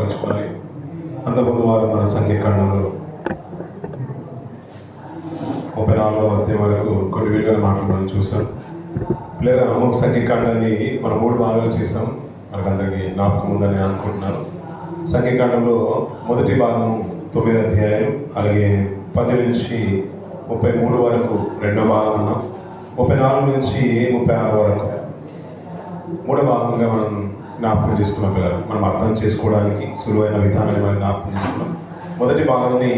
పంచుకోవాలి. అంతకుముందు వారు మన సంఖ్యాకాండంలో 34వ అధ్యాయం వరకు కొన్ని విలువైన మాటలు మనం చూసాం. లేదా అమోఘ సంఖ్యాకాండాన్ని మనం 3 భాగాలు చేసాం. మనకందరికీ జ్ఞాపకం ఉందని నేను అనుకుంటున్నాను. సంఖ్యాకాండంలో మొదటి భాగం 9 అధ్యాయాలు, అలాగే 10 నుంచి 33 వరకు రెండో భాగం ఉన్నాం. 34 నుంచి 36 వరకు మూడో భాగంగా మనం జ్ఞాపకం చేసుకున్నాం. పిల్లలు మనం అర్థం చేసుకోవడానికి సులువైన విధానాన్ని మనం జ్ఞాపకం చేసుకున్నాం. మొదటి భాగాన్ని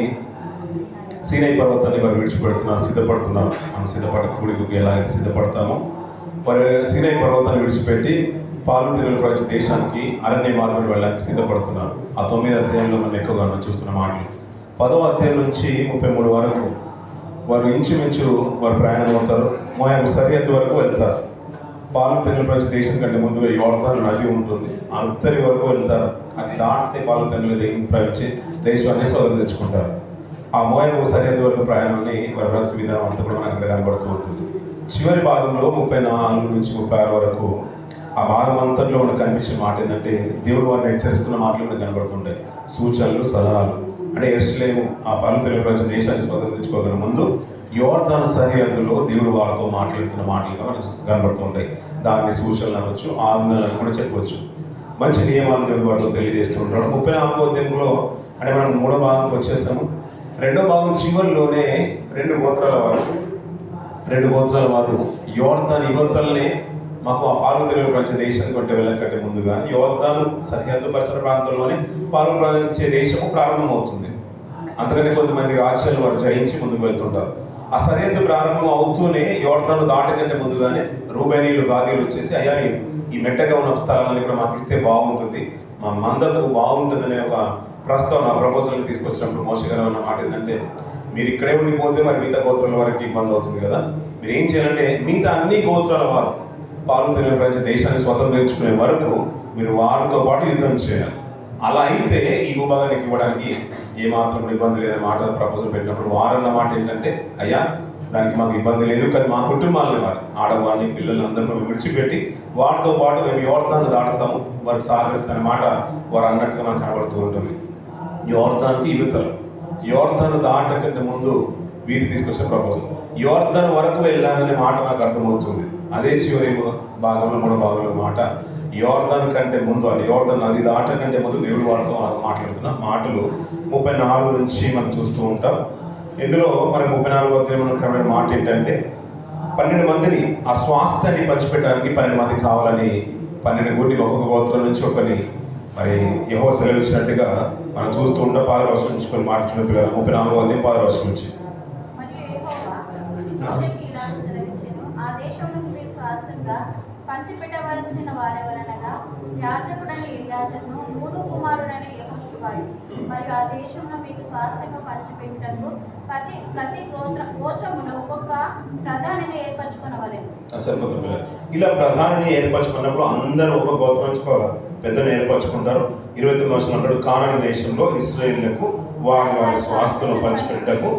సీనాయి పర్వతాన్ని వారు విడిచిపెడుతున్నారు, సిద్ధపడుతున్నారు. మనం సిద్ధపడకూడదు ఎలాగైతే సిద్ధపడతామో వారు సీనాయి పర్వతాన్ని విడిచిపెట్టి పాలు తెనులు ప్రపంచ దేశానికి అరణ్య మార్గం వెళ్ళడానికి సిద్ధపడుతున్నారు. ఆ 9వ అధ్యాయంలో మనం ఎక్కువగా మనం చూస్తున్న మాటలు. 10వ అధ్యాయం నుంచి 33 వరకు వారు ఇంచుమించు వారు ప్రయాణం అవుతారు. మోయాబు సరిహద్దు వరకు వెళ్తారు. పాలు తెనుల ప్రపంచ దేశం కంటే ముందుగా యోర్దాను నది ఉంటుంది, ఆ ఉత్తరి వరకు వెళ్తారు. అది దాటితే పాలు తెనుల ప్రవేశించి దేశాన్ని స్వతంత్రించుకుంటారు. ఆ మోయాబు సరిహద్దు వరకు ప్రయాణాన్ని వారి బ్రతుకు విధానం అంతా కూడా మనకు అక్కడ కనబడుతూ ఉంటుంది. చివరి భాగంలో 34 నుంచి 36 వరకు ఆ భాగం అంతట్లో మనకు కనిపించిన మాట ఏంటంటే దేవుడు వారిని హెచ్చరిస్తున్న మాటలు మనకు కనబడుతుంటాయి. సూచనలు, సలహాలు. అంటే యెరూషలేము ఆ పాలు తెనుల ప్రపంచ దేశాన్ని స్వతంత్రించుకోగల ముందు యోర్దాను సరిహద్దులో దేవుడు వారితో మాట్లాడుతున్న మాటలుగా మనకు కనబడుతుంటాయి. దాన్ని సూచనలు అనవచ్చు, ఆజ్ఞలను కూడా చెప్పవచ్చు. మంచి నియమాలు దేవుడు వారితో తెలియజేస్తూ ఉంటాడు. 34వ అధ్యాయంలో అంటే మనం 3వ భాగంకి వచ్చేసాము. రెండో భాగం చివరిలోనే 2 గోత్రాల వారు యోర్దాను యువతల్ని మాకు ఆ పాలు తెనుల ప్రపంచ దేశం కొంటే వెళ్ళకంటే ముందుగా యోర్దాను సరిహద్దు పరిసర ప్రాంతంలోనే పాలు ప్రవహించే దేశము ప్రారంభమవుతుంది. అంతకంటే కొంతమంది రాజ్యాలు వారు జయించి ముందుకు వెళ్తుంటారు. ఆ సరిహద్దు ప్రారంభం అవుతూనే యోర్దాను దాటకంటే ముందుగానే రూబేనీయులు, గాదీలు వచ్చేసి అయ్యా ఈ మెట్టగా ఉన్న స్థలాన్ని కూడా మాకు ఇస్తే బాగుంటుంది, మా మందకు బాగుంటుందనే ఒక ప్రస్తావన ప్రపోజల్ని తీసుకొచ్చినప్పుడు మోషే గారు అన్న మాట ఏంటంటే మీరు ఇక్కడే ఉండిపోతే మరి మిగతా గోత్రాల వారికి ఇబ్బంది అవుతుంది కదా, మీరు ఏం చేయాలంటే మిగతా అన్ని గోత్రాల వారు పాలు తెనుల ప్రపంచ దేశాన్ని స్వతంత్రించుకునే వరకు మీరు వారితో పాటు యుద్ధం చేయాలి. అలా అయితే ఈ భూభాగానికి ఇవ్వడానికి ఏమాత్రం ఇబ్బంది లేదనే మాట ప్రపోజల్ పెట్టినప్పుడు వారన్న మాట ఏంటంటే అయ్యా దానికి మాకు ఇబ్బంది లేదు, కానీ మా కుటుంబాలని వారు ఆడవారిని పిల్లల్ని అందరూ విడిచిపెట్టి వారితో పాటు మేము యోర్దాను దాటుతాము, వారికి సహకరిస్తున్న మాట వారు అన్నట్టుగా మనకు కనబడుతూ ఉంటుంది. యోర్దానుకి యువతలు యోర్దాను దాటకంటే ముందు వీరు తీసుకొచ్చే ప్రపోజల్ యోర్దాను వరకు వెళ్ళాలనే మాట నాకు అర్థమవుతుంది. అదే చివరి భాగంలో 3వ భాగంలో మాట యోర్దాను కంటే ముందు అని యోర్దాను నది దాటకంటే ముందు దేవుడు వారితో మాట్లాడుతున్న మాటలు 34 నుంచి మనం చూస్తూ ఉంటాం. ఇందులో మనకు 34వ అధ్యాయంలో క్రమమైన మాట ఏంటంటే 12 మందిని ఆ స్వాస్థ్యాన్ని పంచిపెట్టడానికి 12 మంది కావాలని 12 గురిని ఒక్కొక్క గోత్రం నుంచి ఒకరిని మరి యెహోవా సెలవిచ్చినట్టుగా మనం చూస్తూ ఉంటాం. 10వ వచనం నుంచి కొన్ని మాట చూడండి పిల్లలు. 34వ అధ్యాయం 10వ వచనం నుంచి పంచిపెట్టవలసిన వారెవరనగా యాజకుడని ఎలియాజరును, నూను కుమారుడని యెహోషువాయు. మరియు ఆ దేశంలో మీకు స్వాస్థ్యంగా పంచిపెట్టుటకు ప్రతి గోత్రమును ఒక్కొక్క ప్రధానిని ఏర్పరచుకొనవలెను. సరిపోతుంది. ఇలా ప్రధానిని ఏర్పరచుకున్నప్పుడు అందరూ ఒక గోత్రం నుంచి పెద్దను ఏర్పరచుకుంటారు. 29వ వచనం అంటాడు కానాను దేశంలో ఇశ్రాయేలులకు వారి స్వాస్థ్యం పంచిపెట్టుటకు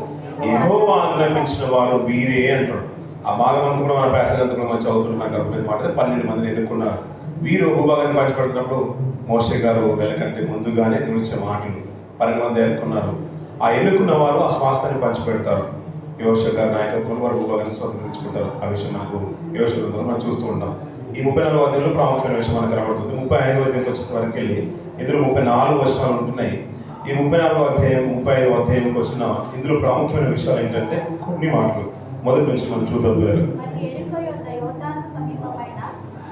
యెహోవా ఆజ్ఞాపించిన వారు వీరే అంటాడు. ఆ భాగం అంతా కూడా మన ప్యాసేజ్ అంతా కూడా మనం చదువుతున్న మనకు అర్థమైంది మాట 12 మందిని ఎన్నుకున్నారు. వీరు భూభాగాన్ని పంచిపెడుతున్నప్పుడు మోషే గారు వెళ్ళకంటే ముందుగానే తెలిసిన మాటలు 12 మంది ఎన్నుకున్నారు. ఆ ఎన్నుకున్న వారు ఆ స్వాస్థ్యాన్ని పంచిపెడతారు. యెహోషువ గారి నాయకత్వంలో వారు భూభాగాన్ని స్వతంత్రించుకుంటారు. ఆ విషయం మనకు యెహోషువ గ్రంథంలో మనం చూస్తూ ఉంటాం. ఈ 34వ అధ్యాయంలో ప్రాముఖ్యమైన విషయం మనకు కనబడుతుంది. 35వ అధ్యాయంకి వచ్చేసరికి వెళ్ళి ఇందులో 34 వచనాలు ఉంటున్నాయి. ఈ 34వ అధ్యాయం 35వ అధ్యాయంకి వచ్చిన ఇందులో ప్రాముఖ్యమైన విషయాలు ఏంటంటే కొన్ని మాటలు మొదటి నుంచి మనం చూద్దాం. యెరికో యొద్ద యోర్దానుకు సమీపమైన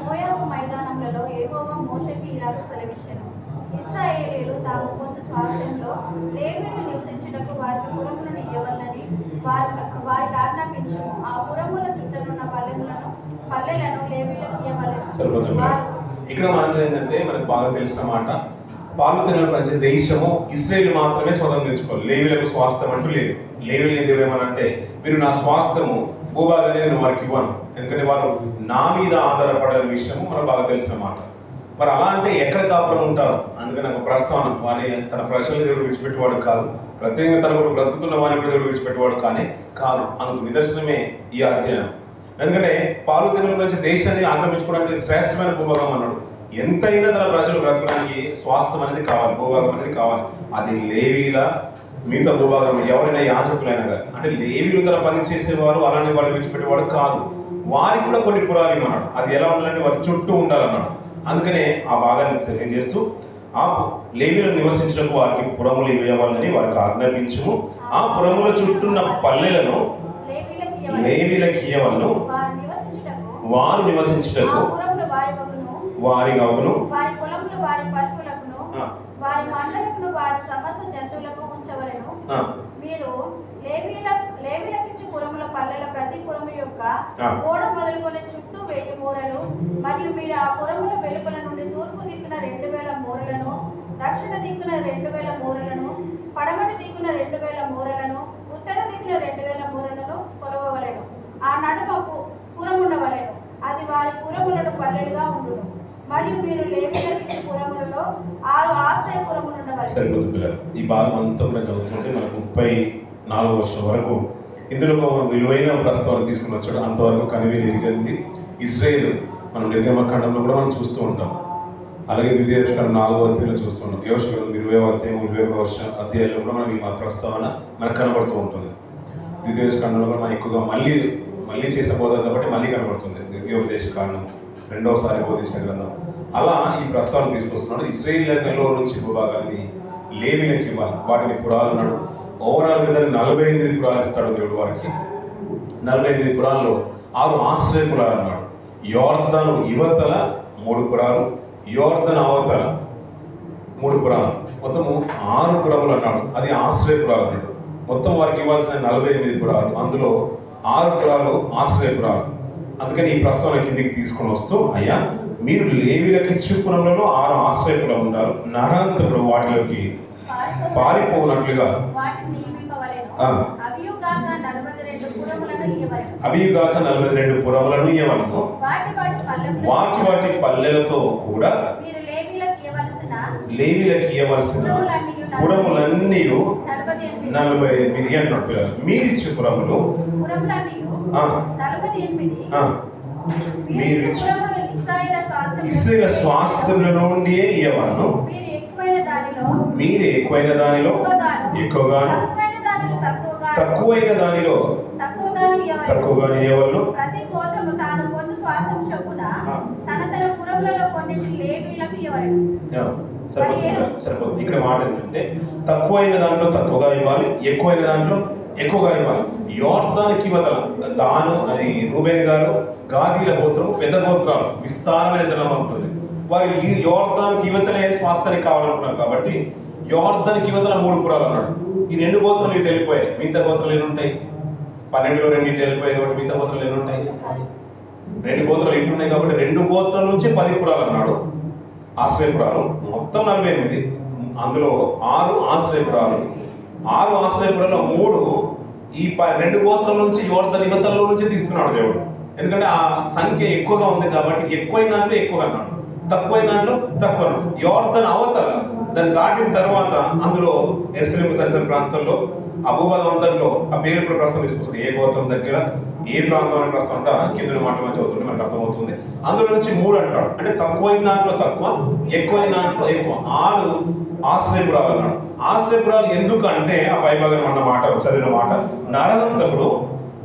మోయాబు మైదానములలో యెహోవా మోషేకి ఇలాగ సెలవిచ్చెను. ఇశ్రాయేలీయులు తాము పొందు స్వాస్థ్యంలో లేవీయులు నివసించుటకు వారికి పురములను ఇయ్యవలెనని వారికి ఆజ్ఞాపించుము. ఆ పురముల చుట్టనున్న పల్లెలను లేవీయులకు ఇయ్యవలెను. ఇక్కడ మాట ఏంటంటే మనకు బాగా తెలిసిన మాట పాలు తెనుల ప్రపంచ దేశము ఇశ్రాయేలు మాత్రమే స్వతంత్రించుకోవాలి. లేవీయులకు స్వాస్థ్యం అంటూ లేదు. లేవీయులు దేవుడు ఏమనంటే మీరు నా స్వాస్థ్యము భూభాగాన్ని నేను వారికి ఇవ్వను, ఎందుకంటే వారు నా మీద ఆధారపడే విషయము మనకు బాగా తెలిసిన మాట. మరి అలా అంటే ఎక్కడ కాపురం ఉంటారు? అందుకని నాకు ప్రస్తావన వారి తన ప్రజలను దేవుడు విడిచిపెట్టేవాడు కాదు, ప్రత్యేకంగా తన కూడా బ్రతుకుతున్న వారిని కూడా దేవుడు విడిచిపెట్టేవాడు కాదు. అందుకు నిదర్శనమే ఈ అధ్యాయం. ఎందుకంటే పాలు తెనుల నుంచి దేశాన్ని ఆక్రమించుకోవడానికి శ్రేష్టమైన భూభాగం అన్నాడు. ఎంతైనా తన ప్రజలు బ్రతకడానికి స్వాస్థ్యం అనేది కావాలి, భూభాగం అనేది కావాలి. అది లేవీల మిగతా భూభాగం ఎవరైనా యాజకులైనా కానీ, అంటే లేవీలు తన పని చేసేవారు అలానే వాళ్ళు విడిచిపెట్టేవాడు కాదు. వారికి కూడా కొన్ని పురాలు ఇవ్వన్నాడు. అది ఎలా ఉండాలంటే వారి చుట్టూ ఉండాలన్నాడు. అందుకనే ఆ భాగాన్ని తెలియజేస్తూ ఆ లేవీలను నివసించడానికి వారికి పురములు ఇవ్వాలని వారికి ఆజ్ఞాపించుము. ఆ పురముల చుట్టూన్న పల్లెలను లేవీలకు ఇవ్వవలను. వారు నివసించుటకు వారి గౌను, వారి పొలములు వారి పశువులకును, వారి మందలకును, వారి సమస్త జంతువులకు ఉంచవలెను. మీరు లేవీలకిచ్చు పురముల పల్లెల ప్రతి పురము యొక్క గోడ మొదలుకొని చుట్టూ 1000 మూరలు, మరియు మీరు ఆ పురముల వెలుపల నుండి తూర్పు దిక్కున 2000 మూరలను, దక్షిణ దిక్కున 2000 మూరలను, పడమటి దిక్కున 2000 మూరలను, ఉత్తర దిక్కున 2000 మూరలను కొలవవలెను. ఆ నడుమ పురముండవలెను. అది వారి పురములను పల్లెలుగా ఉండును. మరియు మీరు లేవీలకిచ్చు పురములలో 6 ఆశ్రయపురములు ఉండవలెను. సరిపోతుంది పిల్లలు. ఈ భాగం అంతా కూడా చదువుతుంటే మనకు 34 వర్షం వరకు ఇందులో విలువైన ప్రస్తావన తీసుకుని వచ్చాడు. అంతవరకు కనివిని ఎరిగింది ఇజ్రాయేల్. మనం నిర్గమకాండంలో కూడా మనం చూస్తూ ఉంటాం. అలాగే ద్వితీయోపదేశకాండం 4వ అధ్యాయంలో చూస్తూ ఉంటాం. యోషువ 20వ అధ్యాయం 21వ అధ్యాయంలో కూడా మనకి మా ప్రస్తావన మనకు కనబడుతూ ఉంటుంది. ద్వితీయోపదేశకాండంలో కూడా మనం ఎక్కువగా మళ్ళీ చేసిన బోధ కాబట్టి మళ్ళీ కనబడుతుంది. ద్వితీయోపదేశకాండం రెండవసారి బోధించిన గ్రంథం. అలా ఈ ప్రస్తావన తీసుకొస్తున్నాడు. ఇశ్రాయేలీయుల నుంచి భూభాగాన్ని లేవీలకు ఇవ్వాలి. వాటిని పురాలు అన్నాడు. ఓవరాల్గా దాన్ని 48 పురాలు ఇస్తాడు దేవుడు వారికి. 48 పురాల్లో 6 ఆశ్రయ పురాలు అన్నాడు. యోర్దాను యువతల 3 పురాలు, యోర్దాను అవతల 3 పురాలు, మొత్తము 6 పురములు అన్నాడు. అది ఆశ్రయ పురాలు అన్నాడు. మొత్తం వారికి ఇవ్వాల్సిన 48 పురాలు, అందులో 6 పురాలు ఆశ్రయ పురాలు. అందుకని ఈ ప్రస్తావన కిందికి తీసుకొని వస్తూ, అయ్యా మీరు లేవీలకిచ్చు పురములలో 6 ఆశ్రయపురాలు ఉండాలి. నరహంతకుడు వాటిలోకి పారిపోనట్లుగా అవియుగాక 42 పురములను ఇవ్వవలెను. వాటి పల్లెలతో కూడా లేవీలకు ఇవ్వవలసిన పురములన్నీ 48 అన్నాడు పిల్లలు. మీరిచ్చు పురములు మీరు ఇశ్రాయేలు స్వాస్థ్యముల నుండి ఇవ్వవలెను. మీరు ఎక్కువైన దానిలో ఎక్కువగాను, తక్కువైన దానిలో తక్కువగాను ఇవ్వవలెను. ప్రతి గోత్రము తాను పొందు శ్వాసం చొప్పున తన పురములలో కొన్నిటి లేవీలకు ఇవ్వవలెను. సరిపోతుంది. ఇక్కడ మాట ఏంటంటే తక్కువైన దాంట్లో తక్కువగా ఇవ్వాలి, ఎక్కువైన దాంట్లో ఎక్కువగా ఇవ్వాలి. యోర్దానికి ఇవ్వదల దాను అది రూబేన్ గారు గాదీల గోత్రం, పెద్ద గోత్రాలు, విస్తారమైన జనం ఉంటుంది. వారు ఈ యోర్దానికి యువతలే స్వాస్థానికి కావాలనుకున్నారు కాబట్టి యోర్దానికి యువతల 3 పురాలు అన్నాడు. ఈ 2 గోత్రాలు ఇటు వెళ్ళిపోయాయి. మిగతా గోత్రాలు ఎన్ని ఉంటాయి? 12లో 2 ఇటు వెళ్ళిపోయాయి కాబట్టి మిగతా గోత్రాలు ఎన్ని ఉంటాయి? 2 గోత్రాలు ఇటు ఉన్నాయి కాబట్టి 2 గోత్రాల నుంచి 10 పురాలు అన్నాడు. ఆశ్రయపురాలు మొత్తం 48. అందులో 6 ఆశ్రయపురాలు. 6 ఆశ్రయపురాల్లో 3 ఈ 2 గోత్రాల నుంచి యోర్దాను యువతల్లో నుంచి తీస్తున్నాడు దేవుడు. ఎందుకంటే ఆ సంఖ్య ఎక్కువగా ఉంది కాబట్టి ఎక్కువైన దాంట్లో ఎక్కువగా అన్నాడు, తక్కువైన దాంట్లో తక్కువ. యోర్దాను అవతల దాన్ని దాటిన తర్వాత అందులో యెరూషలేము సరిసర ప్రాంతంలో ఆ భూభాగం అంతట్లో ఆ పేరు కూడా ప్రస్తుతం తీసుకొస్తుంది. ఏ గోత్రం దగ్గర ఏ ప్రాంతం అనే ప్రస్తుతం అంట కింద మాట మంచి అవుతుంది, మనకు అర్థమవుతుంది. అందులో నుంచి 3 అంటాడు. అంటే తక్కువైన దాంట్లో తక్కువ, ఎక్కువైన దాంట్లో ఎక్కువ. 6 ఆశ్రయపురాలు అన్నాడు. ఆశ్రయపురాలు ఎందుకంటే ఆ పైభాగం అన్న మాట చదివిన మాట, నరహంతకుడు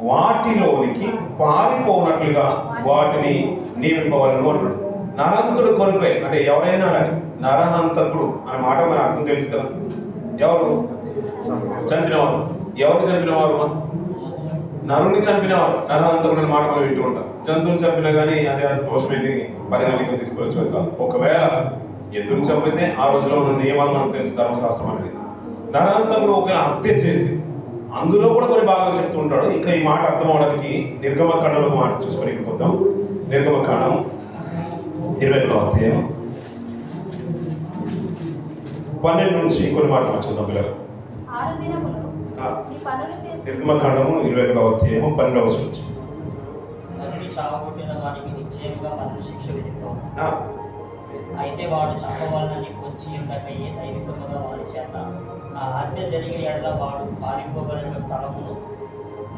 వాటిలోనికి పారిపోనట్లుగా వాటిని నియమింపవలను అంటాడు. నరహంతుడు కొరకే అంటే ఎవరైనా కానీ నరహంతకుడు అనే మాట మన అర్థం తెలుసు కదా. ఎవరు చంపినవారు? ఎవరు చంపినవారు? నరుని చంపినవారు నరహంతకుడు అనే మాట మనం వింటూ ఉంటాం. జంతువులు చంపినా కానీ అదే అంత దోషమైంది పరిగణలోకి తీసుకోవచ్చు కాదు. ఒకవేళ ఎద్దును చంపితే ఆ రోజులో ఉన్న నియమాలు మనకు తెలుసు, ధర్మశాస్త్రం అనేది. నరహంతకుడు ఒకవేళ హత్య చేసి అందులో కూడా కొన్ని భాగాలు చెప్తూ ఉంటాడు. ఇంకా ఈ మాట అర్థం అవడానికి నిర్గమకాండంలో మాట చూసుకొని పోతాం. నిర్గమకాండం 20వ అధ్యాయం 12 నుంచి కొన్ని మాటలు మనం చూద్దాం పిల్లలు. నిర్గమకాండము 21వ అధ్యాయము 12వ వచనం నుంచి. అయితే వాడు చంపవాలని వచ్చి ఉండకయ్యే దైవికముగా వారి చేత ఆ హత్య జరిగే ఎడల వాడు పారిపోగలిగిన స్థలమును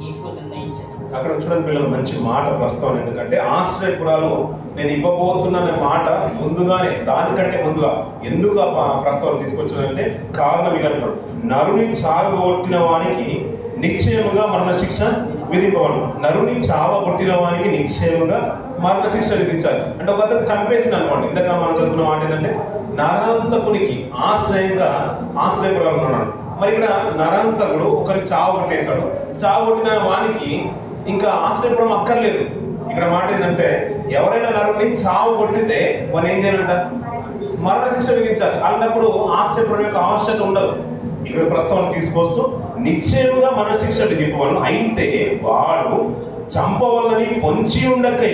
నీకు నిర్ణయించదు. అక్కడ చూడండి పిల్లలు, మంచి మాట ప్రస్తావన. ఎందుకంటే ఆశ్రయపురాలు నేను ఇవ్వబోతున్న మాట ముందుగానే, దానికంటే ముందుగా ఎందుకు ఆ ప్రస్తావన తీసుకొచ్చానంటే కారణం ఇదంటాడు, నరుని చావగొట్టిన వానికి నిశ్చయముగా మరణశిక్ష విధింపవలను. నరుని చావగొట్టిన వానికి నిశ్చయముగా మరణశిక్ష విధించాలి. అంటే ఒక అతను చంపేసింది అనుకోండి, ఇంతగా మనం చదువుకున్న మాట ఏంటంటే నరహంతకునికి ఆశ్రయపురాలు ఉన్నాడు. మరి ఇక్కడ నరహంతకుడు ఒకరిని చావగొట్టేశాడు. చావగొట్టిన వానికి ఇంకా ఆశ్రయపురం అక్కర్లేదు. ఇక్కడ మాట ఏంటంటే ఎవరైనా నరుని చావు కొట్టితే వాడు ఏం చేయాలంట? మరణశిక్ష విధించాలి. అలాంటప్పుడు ఆశ్రయపురం యొక్క ఆవశ్యకత ఉండదు. ఇక్కడ ప్రస్తావన తీసుకొస్తూ నిశ్చయంగా మరణశిక్ష విధింపవలను. అయితే వాడు చంపవలని పొంచి ఉండకే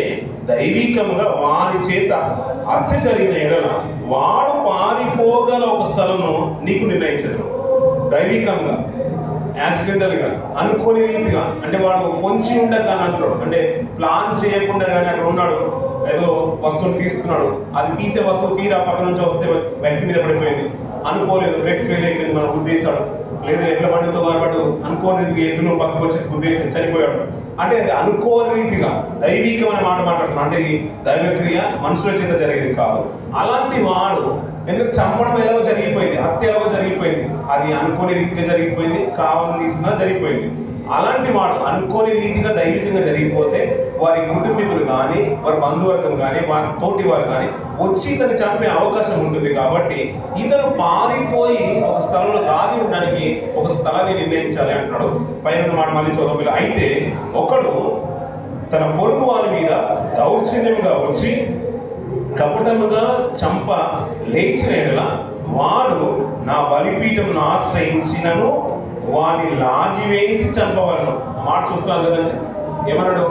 దైవికంగా వారి చేత హత్య జరిగిన ఎడల వాడు పారిపోగల ఒక స్థలము నీకు నిర్ణయించదు. దైవికంగా, యాక్సిడెంటల్గా, అనుకోని రీతిగా, అంటే వాడు పొంచి ఉండక అని అంటున్నాడు. అంటే ప్లాన్ చేయకుండా కానీ అక్కడ ఉన్నాడు, ఏదో వస్తువుని తీస్తున్నాడు, అది తీసే వస్తువు తీరా పక్క నుంచి వస్తే వ్యక్తి మీద పడిపోయింది, అనుకోలేదు, బ్రేక్ ఫెయిల్ అయిపోయింది, మనం గుద్దేశాడు, లేదు ఎట్ల పడితో కాబట్టి అనుకోని రీతిగా ఎద్దులు పక్కకు వచ్చేసి గుద్దేసి చనిపోయాడు. అంటే అది అనుకోని రీతిగా దైవికమైన మాట మాట్లాడుతున్నాడు. అంటే ఇది దైవక్రియ మనుషుల చేత జరిగేది కాదు. అలాంటి వాడు ఎందుకంటే చంపడం ఎలాగో జరిగిపోయింది, హత్య ఎలాగో జరిగిపోయింది, అది అనుకోని రీతిగా జరిగిపోయింది, కావాలని తీసుకున్నా జరిగిపోయింది. అలాంటి వాడు అనుకోని రీతిగా దైవికంగా జరిగిపోతే వారి కుటుంబీకులు కానీ, వారి బంధువర్గం కానీ, వారి తోటి వారు కానీ వచ్చి ఇతను చంపే అవకాశం ఉంటుంది. కాబట్టి ఇతను పారిపోయి ఒక స్థలంలో దాగి ఉండడానికి ఒక స్థలాన్ని నిర్ణయించాలి అంటున్నాడు. పైన మాట మళ్ళీ చదవలేదు. అయితే ఒకడు తన పొరుగు వారి మీద దౌర్జన్యంగా వచ్చి కపటముగా చంప లేచిన ఎడల వాడు నా బలిపీఠమును ఆశ్రయించినను వాని లాగివేసి చంపవలను. మాట చూస్తున్నారు కదండి, ఏమన్నాడు?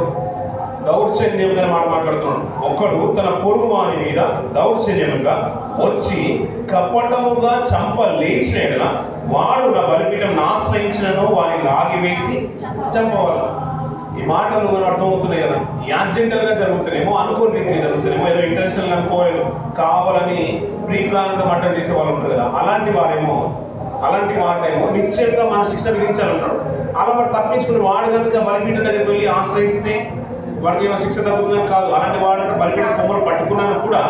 దౌర్జన్యంగా మాట మాట్లాడుతున్నాడు. ఒకడు తన పొరుగు వాని మీద దౌర్జన్యముగా వచ్చి కపటముగా చంప లేచిన ఎడల వాడు నా బలిపీఠం ఆశ్రయించినను వాని లాగివేసి చంపవలను. ఈ మాటలు మనం అర్థమవుతున్నాయి కదా. యాక్సిడెంటల్ గా జరుగుతున్నాయేమో, అనుకోని రీతిగా జరుగుతున్నాయేమో, ఏదో ఇంటెన్షనల్ అనుకోలేదు, కావాలని ప్రీ ప్లాన్ గా మర్డర్ చేసే వాళ్ళు ఉంటారు కదా, అలాంటి వారినేమో నిశ్చయంగా మన శిక్ష విధించాలన్నాడు. అలా మరి తప్పించుకుని వాడు కనుక బలిపీఠం దగ్గరికి వెళ్ళి ఆశ్రయిస్తే వాడికి ఏమో శిక్ష తగ్గుతుందని కాదు. అలాంటి వాడు బలిపీఠం కొమ్మలు పట్టుకున్నాను కూడా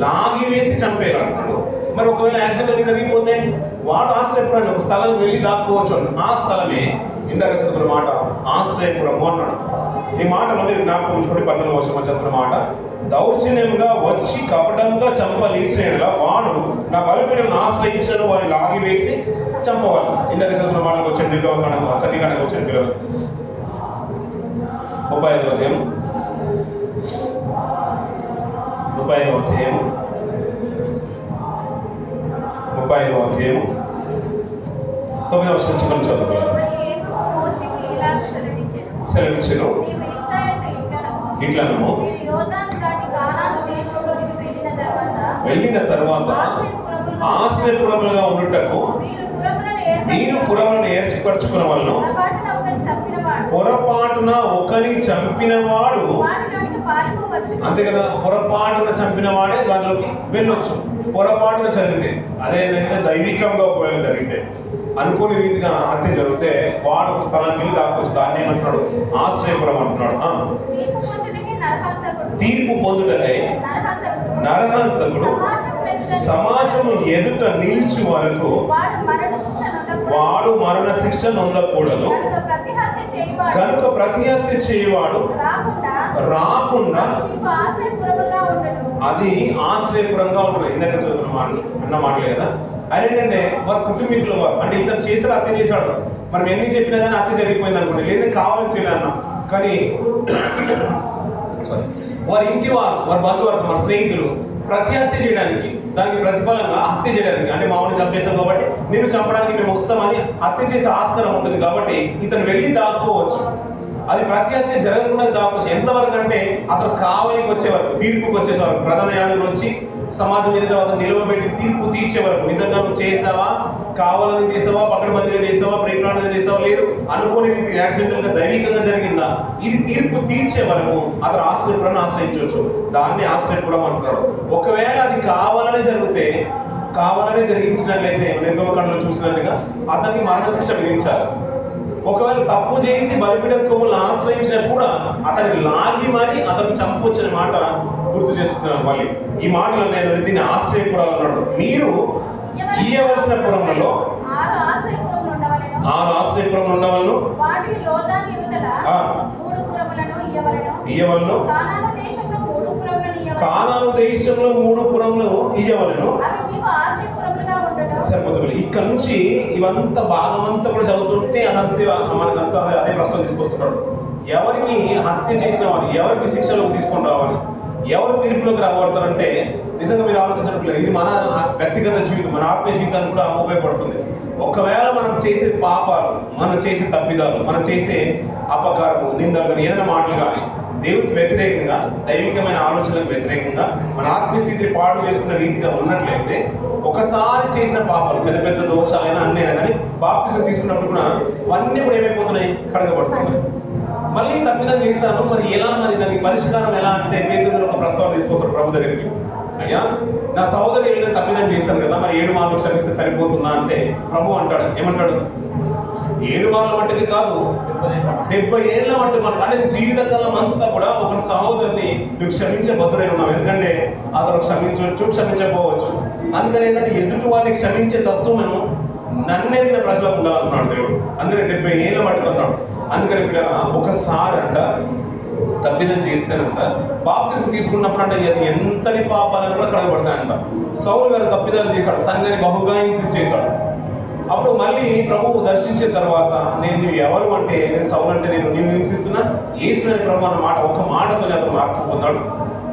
లాగివేసి చంపేయాలి అంటున్నాడు. మరి ఒకవేళ యాక్సిడెంట్ జరిగిపోతే వాడు ఆశ్రయపురాన్ని ఒక స్థలానికి వెళ్ళి దాక్కోవచ్చు. ఆ స్థలమే ఇందాక చదువుకున్న మాట ఆశ్రయపురము అన్నాడు. ఈ మాటలో మీరు జ్ఞాపకం ఉంచుకోండి. 12వ వచనం చదువుకున్న మాట, దౌర్జన్యంగా వచ్చి కపటంగా చంప లేచిన వాడు నా బలిపీఠం ఆశ్రయించను వారిని లాగివేసి చంపవాలి. ఇందాక చదువుకున్న మాటలకు వచ్చిన నిర్గమకాండం, సఖీకాండకు వచ్చిన పిల్లలు 35వ అధ్యాయం 9వ వచనం చిన్న చదువుకోవాలి. సెలవిచ్చెను, ఇట్లను వెళ్ళిన తర్వాత ఆశ్రయపురములుగా ఉండుటకు మీరు పురములను ఏర్పరచుకున్న వలన పొరపాటున ఒకరిని చంపిన వాడు, అంతే కదా, పొరపాటున చంపిన వాడే దానిలోకి వెళ్ళొచ్చు. పొరపాటున జరిగితే, అదే దైవికంగా ఒకవేళ జరిగితే, అనుకోని రీతిగా హత్య జరిగితే వాడు ఒక స్థలానికి వెళ్ళి దాక్కోవచ్చు. దాన్ని ఏమంటున్నాడు? ఆశ్రయపురం అంటున్నాడు. తీర్పు పొందుటకై నరహంతకుడు సమాజము ఎదుట నిలిచి వరకు వాడు మరణ శిక్ష నొందకూడదు. కనుక ప్రతి హత్య చేయవాడు రాకుండా అది ఆశ్రయపురంగా ఉంటుంది. ఇందాక చదువుకున్న అన్న మాటలే కదా. అదేంటంటే వారి కుటుంబీకులు వారు, అంటే ఇతను చేశాడు, హత్య చేశాడు, మనం ఎన్ని చెప్పినా కానీ హత్య జరిగిపోయింది అనుకోండి, లేదంటే కావాలని చేయలేదన్నా, కానీ వారి ఇంటి వారు, వారి బంధువర్గం, వారి స్నేహితులు ప్రతి హత్య చేయడానికి, దానికి ప్రతిఫలంగా హత్య చేయడానికి, అంటే మామూలు చంపేశాం కాబట్టి నిన్ను చంపడానికి మేము వస్తామని హత్య చేసే ఆస్కారం ఉంటుంది. కాబట్టి ఇతను వెళ్ళి దాక్కోవచ్చు. అది ప్రతి హత్య జరగకుండా దాక్కోవచ్చు. ఎంతవరకు అంటే అతను కావలికి వచ్చే వరకు, తీర్పుకి వచ్చేసే వరకు, ప్రధాన యాజకులు వచ్చి సమాజం ఎదుట అతను నిలవబెట్టి తీర్పు తీర్చే వరకు, నిజంగా నువ్వు చేసావా, కావాలని చేసావా, పక్కన మందిగా చేసావా, ప్రీప్లాన్గా చేసావా, లేదు అనుకోని రీతి యాక్సిడెంటల్ గా దైవికంగా జరిగిందా, ఇది తీర్పు తీర్చే వరకు అతను ఆశ్రయపురాన్ని ఆశ్రయించవచ్చు. దాన్ని ఆశ్రయపురం అంటున్నాడు. ఒకవేళ అది కావాలనే జరిగితే, కావాలనే జరిగించినట్లయితే నిర్గమకాండంలో చూసినట్టుగా అతనికి మరణశిక్ష విధించాలి. ఒకవేళ తప్పు చేసి బలిపీఠం కొమ్ములను ఆశ్రయించినా కూడా అతన్ని లాగి మరి అతను చంపొచ్చిన మాట గుర్తు చేస్తున్నాను. మళ్ళీ ఈ మాటలు నేను దీన్ని ఆశ్రయపురాలు అన్నాడు. మీరు ఇయ్యవలసిన పురములలో 6 ఆశ్రయపురములు ఉండవలెను. 6 ఆశ్రయపురములు ఉండవలను. వాటిని యోర్దాను యువతల 3 పురములను ఇయ్యవలను. కానాను దేశంలో 3 పురములను ఇయ్యవలెను. కానాను దేశంలో 3 పురములు ఇయ్యవలను. అవి మీకు ఆశ్రయపురములుగా ఉండును. సరిపోతుంది. ఇక్కడ నుంచి ఇవంతా భాగమంతా కూడా చదువుతుంటే అదంతా మనకంతా అదే ప్రశ్న తీసుకొస్తున్నాడు. ఎవరికి హత్య చేసిన వారు, ఎవరికి శిక్షలోకి తీసుకొని రావాలి, ఎవరు తీర్పులోకి రాబడతారంటే నిజంగా మీరు ఆలోచించినట్లేదు. ఇది మన వ్యక్తిగత జీవితం, మన ఆత్మీయ జీవితానికి కూడా ఉపయోగపడుతుంది. ఒకవేళ మనం చేసే పాపాలు, మనం చేసే తప్పిదాలు, మనం చేసే అపకారము, నిందలు కానీ ఏదైనా మాటలు కానీ దేవుడికి వ్యతిరేకంగా, దైవికమైన ఆలోచనలకు వ్యతిరేకంగా మన ఆత్మీయ స్థితిని పాడు చేసుకున్న రీతిగా ఉన్నట్లయితే ఒకసారి చేసిన పాపాలు, పెద్ద పెద్ద దోషాలైనా అన్నైనా కానీ బాప్తిసం తీసుకున్నప్పుడు కూడా అవన్నీ కూడా ఏమైపోతున్నాయి, కడగబడుతున్నాయి. మళ్ళీ తప్పిదం చేశాను, మరి ఎలా, మరి దానికి పరిష్కారం ఎలా అంటే పేతురు ఒక ప్రస్తావన తీసుకొస్తాడు ప్రభు దగ్గరికి. అయ్యా, నా సహోదరు వెళ్ళిన తప్పిదం చేశాను కదా, మరి 7 మార్లు క్షమిస్తే సరిపోతుందా అంటే ప్రభు అంటాడు, ఏమంటాడు, 7 మార్ల మట్టుకి కాదు, 70 ఏళ్ళ మట్టుకు అంటే జీవితకాలం అంతా కూడా ఒక సహోదరుని నువ్వు క్షమించబద్దురై ఉన్నావు. ఎందుకంటే అతను క్షమించవచ్చు, క్షమించకపోవచ్చు. అందుకని ఏంటంటే ఎదుటి వారిని క్షమించే తత్వము నన్నెరిగిన ప్రజలకు ఉండాలన్నాడు దేవుడు. అందుకని 70 ఏళ్ళ మట్టుకు అన్నాడు. అందుకని పిల్లరా, ఒకసారి అంట తప్పిదం చేస్తేనంట బాప్తిసం తీసుకున్నప్పుడు అంటే అది ఎంతటి పాపాలను కూడా కడగబడతాయంట. సౌలు గారు తప్పిదాలు చేశాడు, సంఘాన్ని బహుగా హింసించేశాడు. అప్పుడు మళ్ళీ ప్రభువు దర్శించిన తర్వాత నేను ఎవరు అంటే, నేను సౌలు అంటే నేను హింసిస్తున్నా యేసుని ప్రభు అన్న మాట, ఒక మాటతో అతను మార్పు పొందాడు.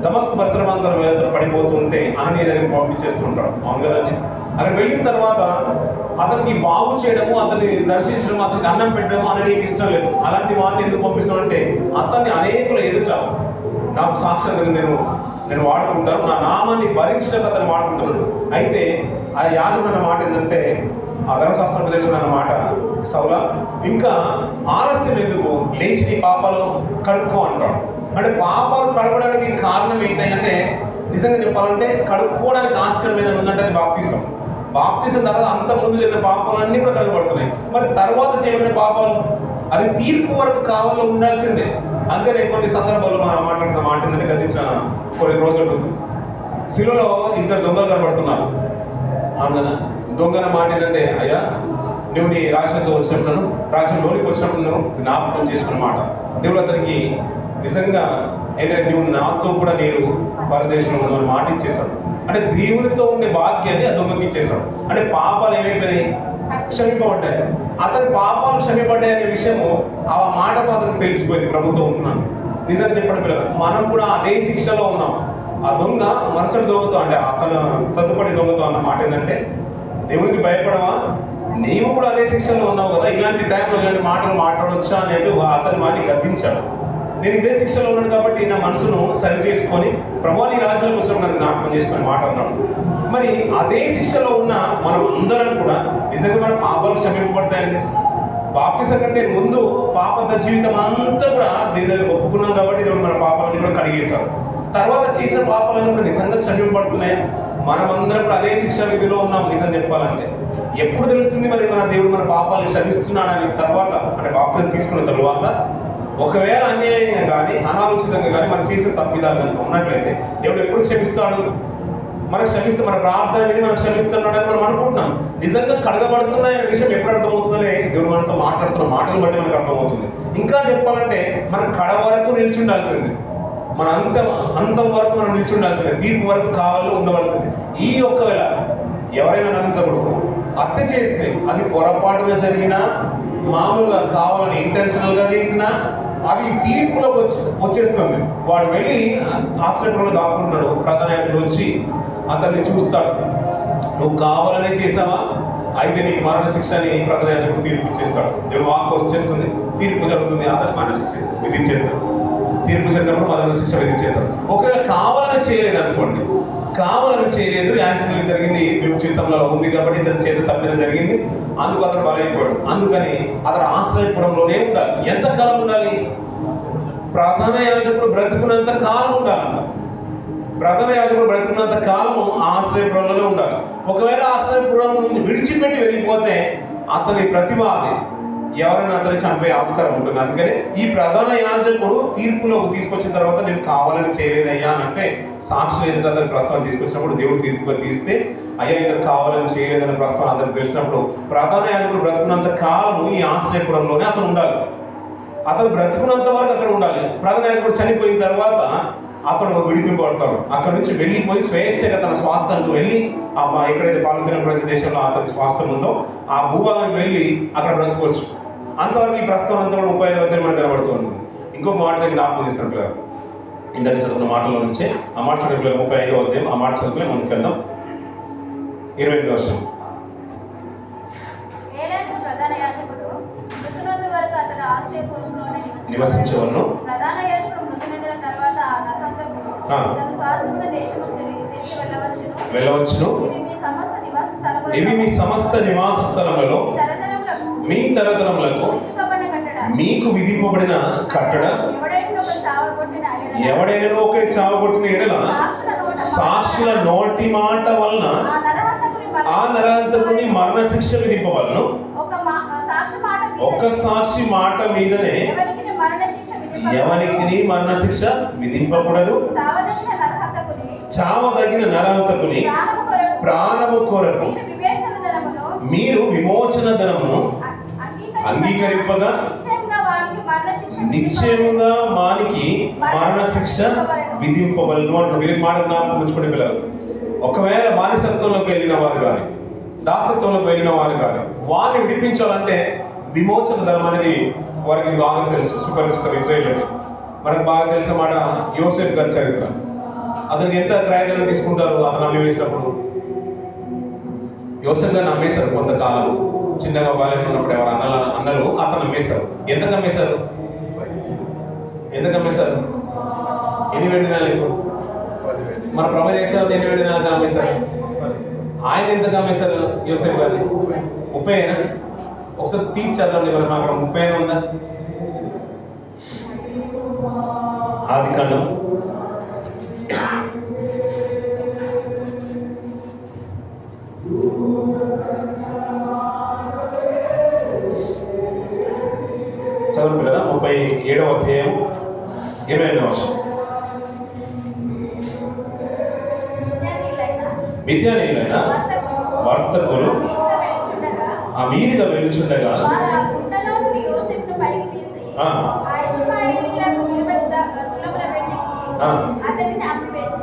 దమస్కు పరిసరమంతరం అతను పడిపోతుంటే అననీయ దగ్గరికి పంపించేస్తుంటాడు. అవును కదండి. అక్కడ వెళ్ళిన తర్వాత అతనికి బాగు చేయడము, అతన్ని దర్శించడం, అతనికి అన్నం పెట్టడము అననీయకి ఇష్టం లేదు. అలాంటి వాడిని ఎందుకు పంపిస్తామంటే అతన్ని అనేకుల ఎదుట నాకు సాక్షాత్గా నేను వాడుకుంటాను, నా నామాన్ని భరించడానికి అతను వాడుకుంటున్నాడు. అయితే ఆ యాజకుడు అన్న మాట ఏంటంటే, ఆ ధర్మశాస్త్రోపదేశం అన్న మాట, సౌలా ఇంకా ఆలస్యం ఎందుకు, లేచి నీ పాపాలు కడుక్కో అంటాడు. అంటే పాపాలు కడగడానికి కారణం ఏంటంటే, నిజంగా చెప్పాలంటే కడుక్కోవడానికి ఆస్కారం ఏదైనా ఉందంటే అది బాప్తిసం. బాప్తిసం తర్వాత అంత ముందు చేసిన పాపాలన్నీ కూడా కడగబడుతున్నాయి. మరి తర్వాత చేయబడిన పాపాలు అది తీర్పు వరకు కావాలో ఉండాల్సిందే. అందుకనే కొన్ని సందర్భాల్లో మనం మాట్లాడుతున్న మాట ఏంటంటే, గతించిన కొన్ని రోజుల ముందు శిలువలో 2 దొంగలు కనబడుతున్నారు. అవును కదా. దొంగల మాట ఏంటంటే, అయ్యా నువ్వు నీ రాజ్యంతో వచ్చినప్పుడు, రాజ్యంలోనికి వచ్చినప్పుడు నువ్వు జ్ఞాపకం చేసుకున్న మాట. దేవుడు అతనికి నిజంగా ఏంటంటే, నువ్వు నాతో కూడా నేను పరదేశంలో ఉన్న మాట ఇచ్చేశాడు. అంటే దేవునితో ఉండే భాగ్యాన్ని ఆ దొంగకి ఇచ్చేశాడు. అంటే పాపాలు ఏమైపోయినాయి, క్షమింపబడ్డాయి. అతని పాపాలు క్షమింపబడ్డాయి అనే విషయము ఆ మాటతో అతనికి తెలిసిపోయింది. ప్రభుత్వం ఉంటున్నాను. నిజంగా చెప్పడం పిల్లలు, మనం కూడా అదే శిక్షలో ఉన్నాం. ఆ దొంగ మరుసటి దొంగతో, అంటే అతను తదుపరి దొంగతో అన్న మాట ఏంటంటే, దేవునికి భయపడవా, నీవు కూడా అదే శిక్షలో ఉన్నావు కదా, ఇలాంటి టైంలో ఇలాంటి మాటలు మాట్లాడొచ్చా అనేటు అతని వాటిని గద్దించాడు. నేను ఇదే శిక్షలో ఉన్నాను కాబట్టి నా మనసును సరి చేసుకొని ప్రభువా నీ రాజ్యం కోసం నన్ను జ్ఞాపకం చేసుకుని మాట అన్నాడు. మరి అదే శిక్షలో ఉన్న మనం అందరం కూడా నిజంగా మన పాపాలు క్షమింపబడతాయండి. బాప్తిసం కంటే ముందు పాపంత జీవితం అంతా కూడా దేవుడు ఒప్పుకున్నాం కాబట్టి దేవుడు మన పాపాలన్నీ కూడా కడిగేశాడు. తర్వాత చేసిన పాపాలన్నీ కూడా నిజంగా క్షమింపబడుతున్నాయి. మనమందరం కూడా అదే శిక్ష విధిలో ఉన్నాం. నిజం చెప్పాలంటే ఎప్పుడు తెలుస్తుంది మరి మన దేవుడు మన పాపాలను క్షమిస్తున్నాడని? తర్వాత అంటే బాప్తిసం తీసుకున్న తర్వాత ఒకవేళ అన్యాయంగా కానీ అనాలోచితంగా కానీ మనం చేసిన తప్పిదాలు కనుక ఉన్నట్లయితే దేవుడు ఎప్పుడు క్షమిస్తాడు? మనకు క్షమిస్తే మన ప్రార్థన విని మనం క్షమిస్తున్నాడని మనం అనుకుంటున్నాం. నిజంగా కడగబడుతున్నాయనే విషయం ఎప్పుడు అర్థమవుతుందనే దేవుడు మనతో మాట్లాడుతున్న మాటలు బట్టి మనకు అర్థమవుతుంది. ఇంకా చెప్పాలంటే మనం కడ వరకు నిలిచి ఉండాల్సిందే. మన అంతం వరకు మనం నిలిచి ఉండాల్సిందే. తీర్పు వరకు కావాలో ఉండవలసిందే. ఈ ఒక్కవేళ ఎవరైనా అనంతపుడు హత్య చేస్తే అది పొరపాటుగా జరిగినా, మామూలుగా కావాలని ఇంటెన్షనల్గా చేసినా అది తీర్పులోకి వచ్చేస్తుంది. వాడు వెళ్ళి ఆశ్రయంలో దాక్కుంటాడు. ప్రధాన యాజకుడు వచ్చి అతన్ని చూస్తాడు. నువ్వు కావాలనే చేసావా, అయితే నీకు మరణ శిక్షని ప్రధాన యాజకుడు తీర్పు ఇచ్చేస్తాడు. దేవుడు వాక్కు వచ్చేస్తుంది, తీర్పు జరుగుతుంది, అతను మరణ శిక్ష విధించేస్తాడు. తీర్పు జరిగినప్పుడు మరణ శిక్ష విధించేస్తాడు. ఒకవేళ కావాలని చేయలేదు అనుకోండి, కావాలని చేయలేదు, యాక్సిడెంట్ జరిగింది, దేవుడి చిత్తంలో ఉంది కాబట్టి ఇతని చేత తప్పిదం జరిగింది, అందుకు అతను బలైపోయాడు. అందుకని అతను ఆశ్రయపురంలోనే ఉండాలి. ఎంతకాలం ఉండాలి? ప్రధాన యాజకుడు బ్రతుకున్నంత కాలం ఉండాలన్న. ప్రధాన యాజకుడు బ్రతుకున్నంత కాలము ఆశ్రయపురంలోనే ఉండాలి. ఒకవేళ ఆశ్రయపురం విడిచిపెట్టి వెళ్ళిపోతే అతని ప్రతివాది ఎవరైనా అతన్ని చంపే ఆస్కారం ఉంటుంది. అందుకని ఈ ప్రధాన యాజకుడు తీర్పులోకి తీసుకొచ్చిన తర్వాత నేను కావాలని చేయలేదయ్యా అని అంటే సాక్షులు ఎదుట అతని ప్రస్తావన తీసుకొచ్చినప్పుడు దేవుడు తీర్పుగా తీస్తే అయ్యా ఇతను కావాలని చేయలేదని ప్రస్తావన అతనికి తెలిసినప్పుడు ప్రధాన యాజకుడు బ్రతుకున్నంత కాలం ఈ ఆశ్రయపురంలోనే అతను ఉండాలి. అతను బ్రతుకున్నంత వరకు అక్కడ ఉండాలి. ప్రధాన యాజకుడు చనిపోయిన తర్వాత అతడు విడిపింపబడతాడు. అక్కడ నుంచి వెళ్ళిపోయి స్వేచ్ఛగా తన స్వాస్థానికి వెళ్ళి ఎక్కడైతే పాలతీన ప్రపంచ దేశంలో అతనికి స్వాస్థ్యం ఉందో ఆ భూభాగానికి వెళ్ళి అక్కడ బ్రతుకోవచ్చు. అంతవరకు ఈ ప్రస్తుతం అంతా కూడా 35వ అధ్యాయం మనకు కనబడుతూ ఉంటుంది. ఇంకొక మాట నేను జ్ఞాపకం చేస్తాను పిల్లలు, ఇందాక చదువుకున్న మాటల్లో నుంచే ఆ మాట చదువు పిల్లలు 35వ అధ్యాయం ఆ మాట చదువుకుని ముందుకెళ్దాం. 28వ వర్షం. ప్రధాన యాజకుడు మృతునందు వరకు అతడు ఆశ్రయపురంలోనే నివసించేవాళ్ళు. ప్రధాన యాజకుడు మృతి నిండిన తర్వాత ఆ నరహంతకుడు తన స్వాస్థ్యమున్న దేశముకు తిరిగి వెళ్ళవచ్చును. ఇవి మీ సమస్త నివాస స్థలములలో మీ తరతరములకు మీకు విధింపబడిన కట్టడ. ఎవడైనా ఒకరి చావగొట్టిన ఎడల సాక్షుల నోటి మాట వలన ఆ నరహంతకుని మరణశిక్ష విధింపవలను. ఒక్క సాక్షి మాట మీదనే ఎవరికి మరణశిక్ష విధింపకూడదు. చావదగిన నరహంతకుని ప్రాణము కొరకు మీరు విమోచన ధనమును అంగీకరింపగా నిశ్చయముగా వానికి మరణశిక్ష విధింపవలను అంటూ వీరి మాట జ్ఞాపకం ఉంచుకునే పిల్లలు. ఒకవేళ బానిసత్వంలోకి వెళ్ళిన వారు కానీ దాసత్వంలోకి వెళ్ళిన వారు కానీ వారిని విడిపించాలంటే విమోచన ధనం అనేది వారికి బాగా తెలుసు, సుపరిచితం ఇశ్రాయేలుకి. మనకు బాగా తెలిసిన మాట యోసేపు గారి చరిత్ర. అతనికి ఎంత క్రయధనం తీసుకుంటారు అతను అమ్మి వేసినప్పుడు? యోసేపు గారిని అమ్మేశారు కొంతకాలం. చిన్నగా బాల్యం ఉన్నప్పుడు ఎవరు అన్నలు అతను అమ్మేశారు. ఎంతకు అమ్మేశారు? ఎన్ని వెండినాలు? మన ప్రభు చేసిన ఎన్ని వెండినాలకు అమ్మేశారు? ఆయన ఎంతకు అమ్మేశారు యోసేపు గారిని? 30 ఒకసారి తీసి చదవండి. మరి అక్కడ 30 ఉందా? ఆదికాండం 37వ అధ్యాయం 22వ వర్షం. మిద్యానీయులైన వర్తకులు ఆ మీదిగా వెలుచుండగా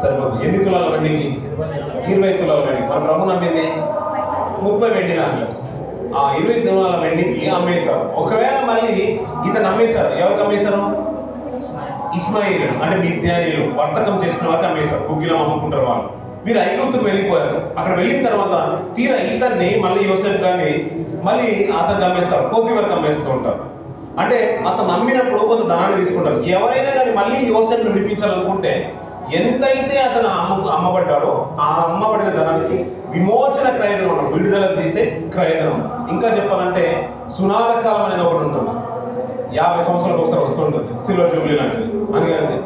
సరిపోతుంది. ఎన్ని తులాల వెండికి? 20 తులాల వెండికి. మన ప్రభు నమ్మింది 30 వెండి నాణ్యాలకు. ఆ 20 తులాల వెండికి అమ్మేశారు. ఒకవేళ మళ్ళీ ఇతను అమ్మేశారు. ఎవరికి అమ్మేశారు? ఇస్మాయిల్ అంటే మిద్యానీయులు వర్తకం చేసుకున్న వారికి అమ్మేశారు. గుగ్గిలం అమ్ముకుంటారు వాళ్ళు. వీరు ఐగుప్తుకు వెళ్ళిపోయారు. అక్కడ వెళ్ళిన తర్వాత తీరా ఇతన్ని మళ్ళీ యోసేపు గారిని మళ్ళీ అతనికి అమ్మేస్తారు. కోతి వరకు అమ్మేస్తూ ఉంటారు. అంటే అతను నమ్మినప్పుడు కొంత ధనాన్ని తీసుకుంటారు. ఎవరైనా కానీ మళ్ళీ యోసేపును విడిపించాలనుకుంటే ఎంతైతే అతను అమ్మబడ్డాడో ఆ అమ్మబడిన ధనానికి విమోచన క్రయధనం, విడుదల చేసే క్రయధనం. ఇంకా చెప్పాలంటే సునాద కాలం అనేది ఒకటి ఉంటుంది. 50 సంవత్సరాలకు ఒకసారి వస్తుంటుంది, సిల్వర్ జూబ్లీ లాంటిది అని కానీ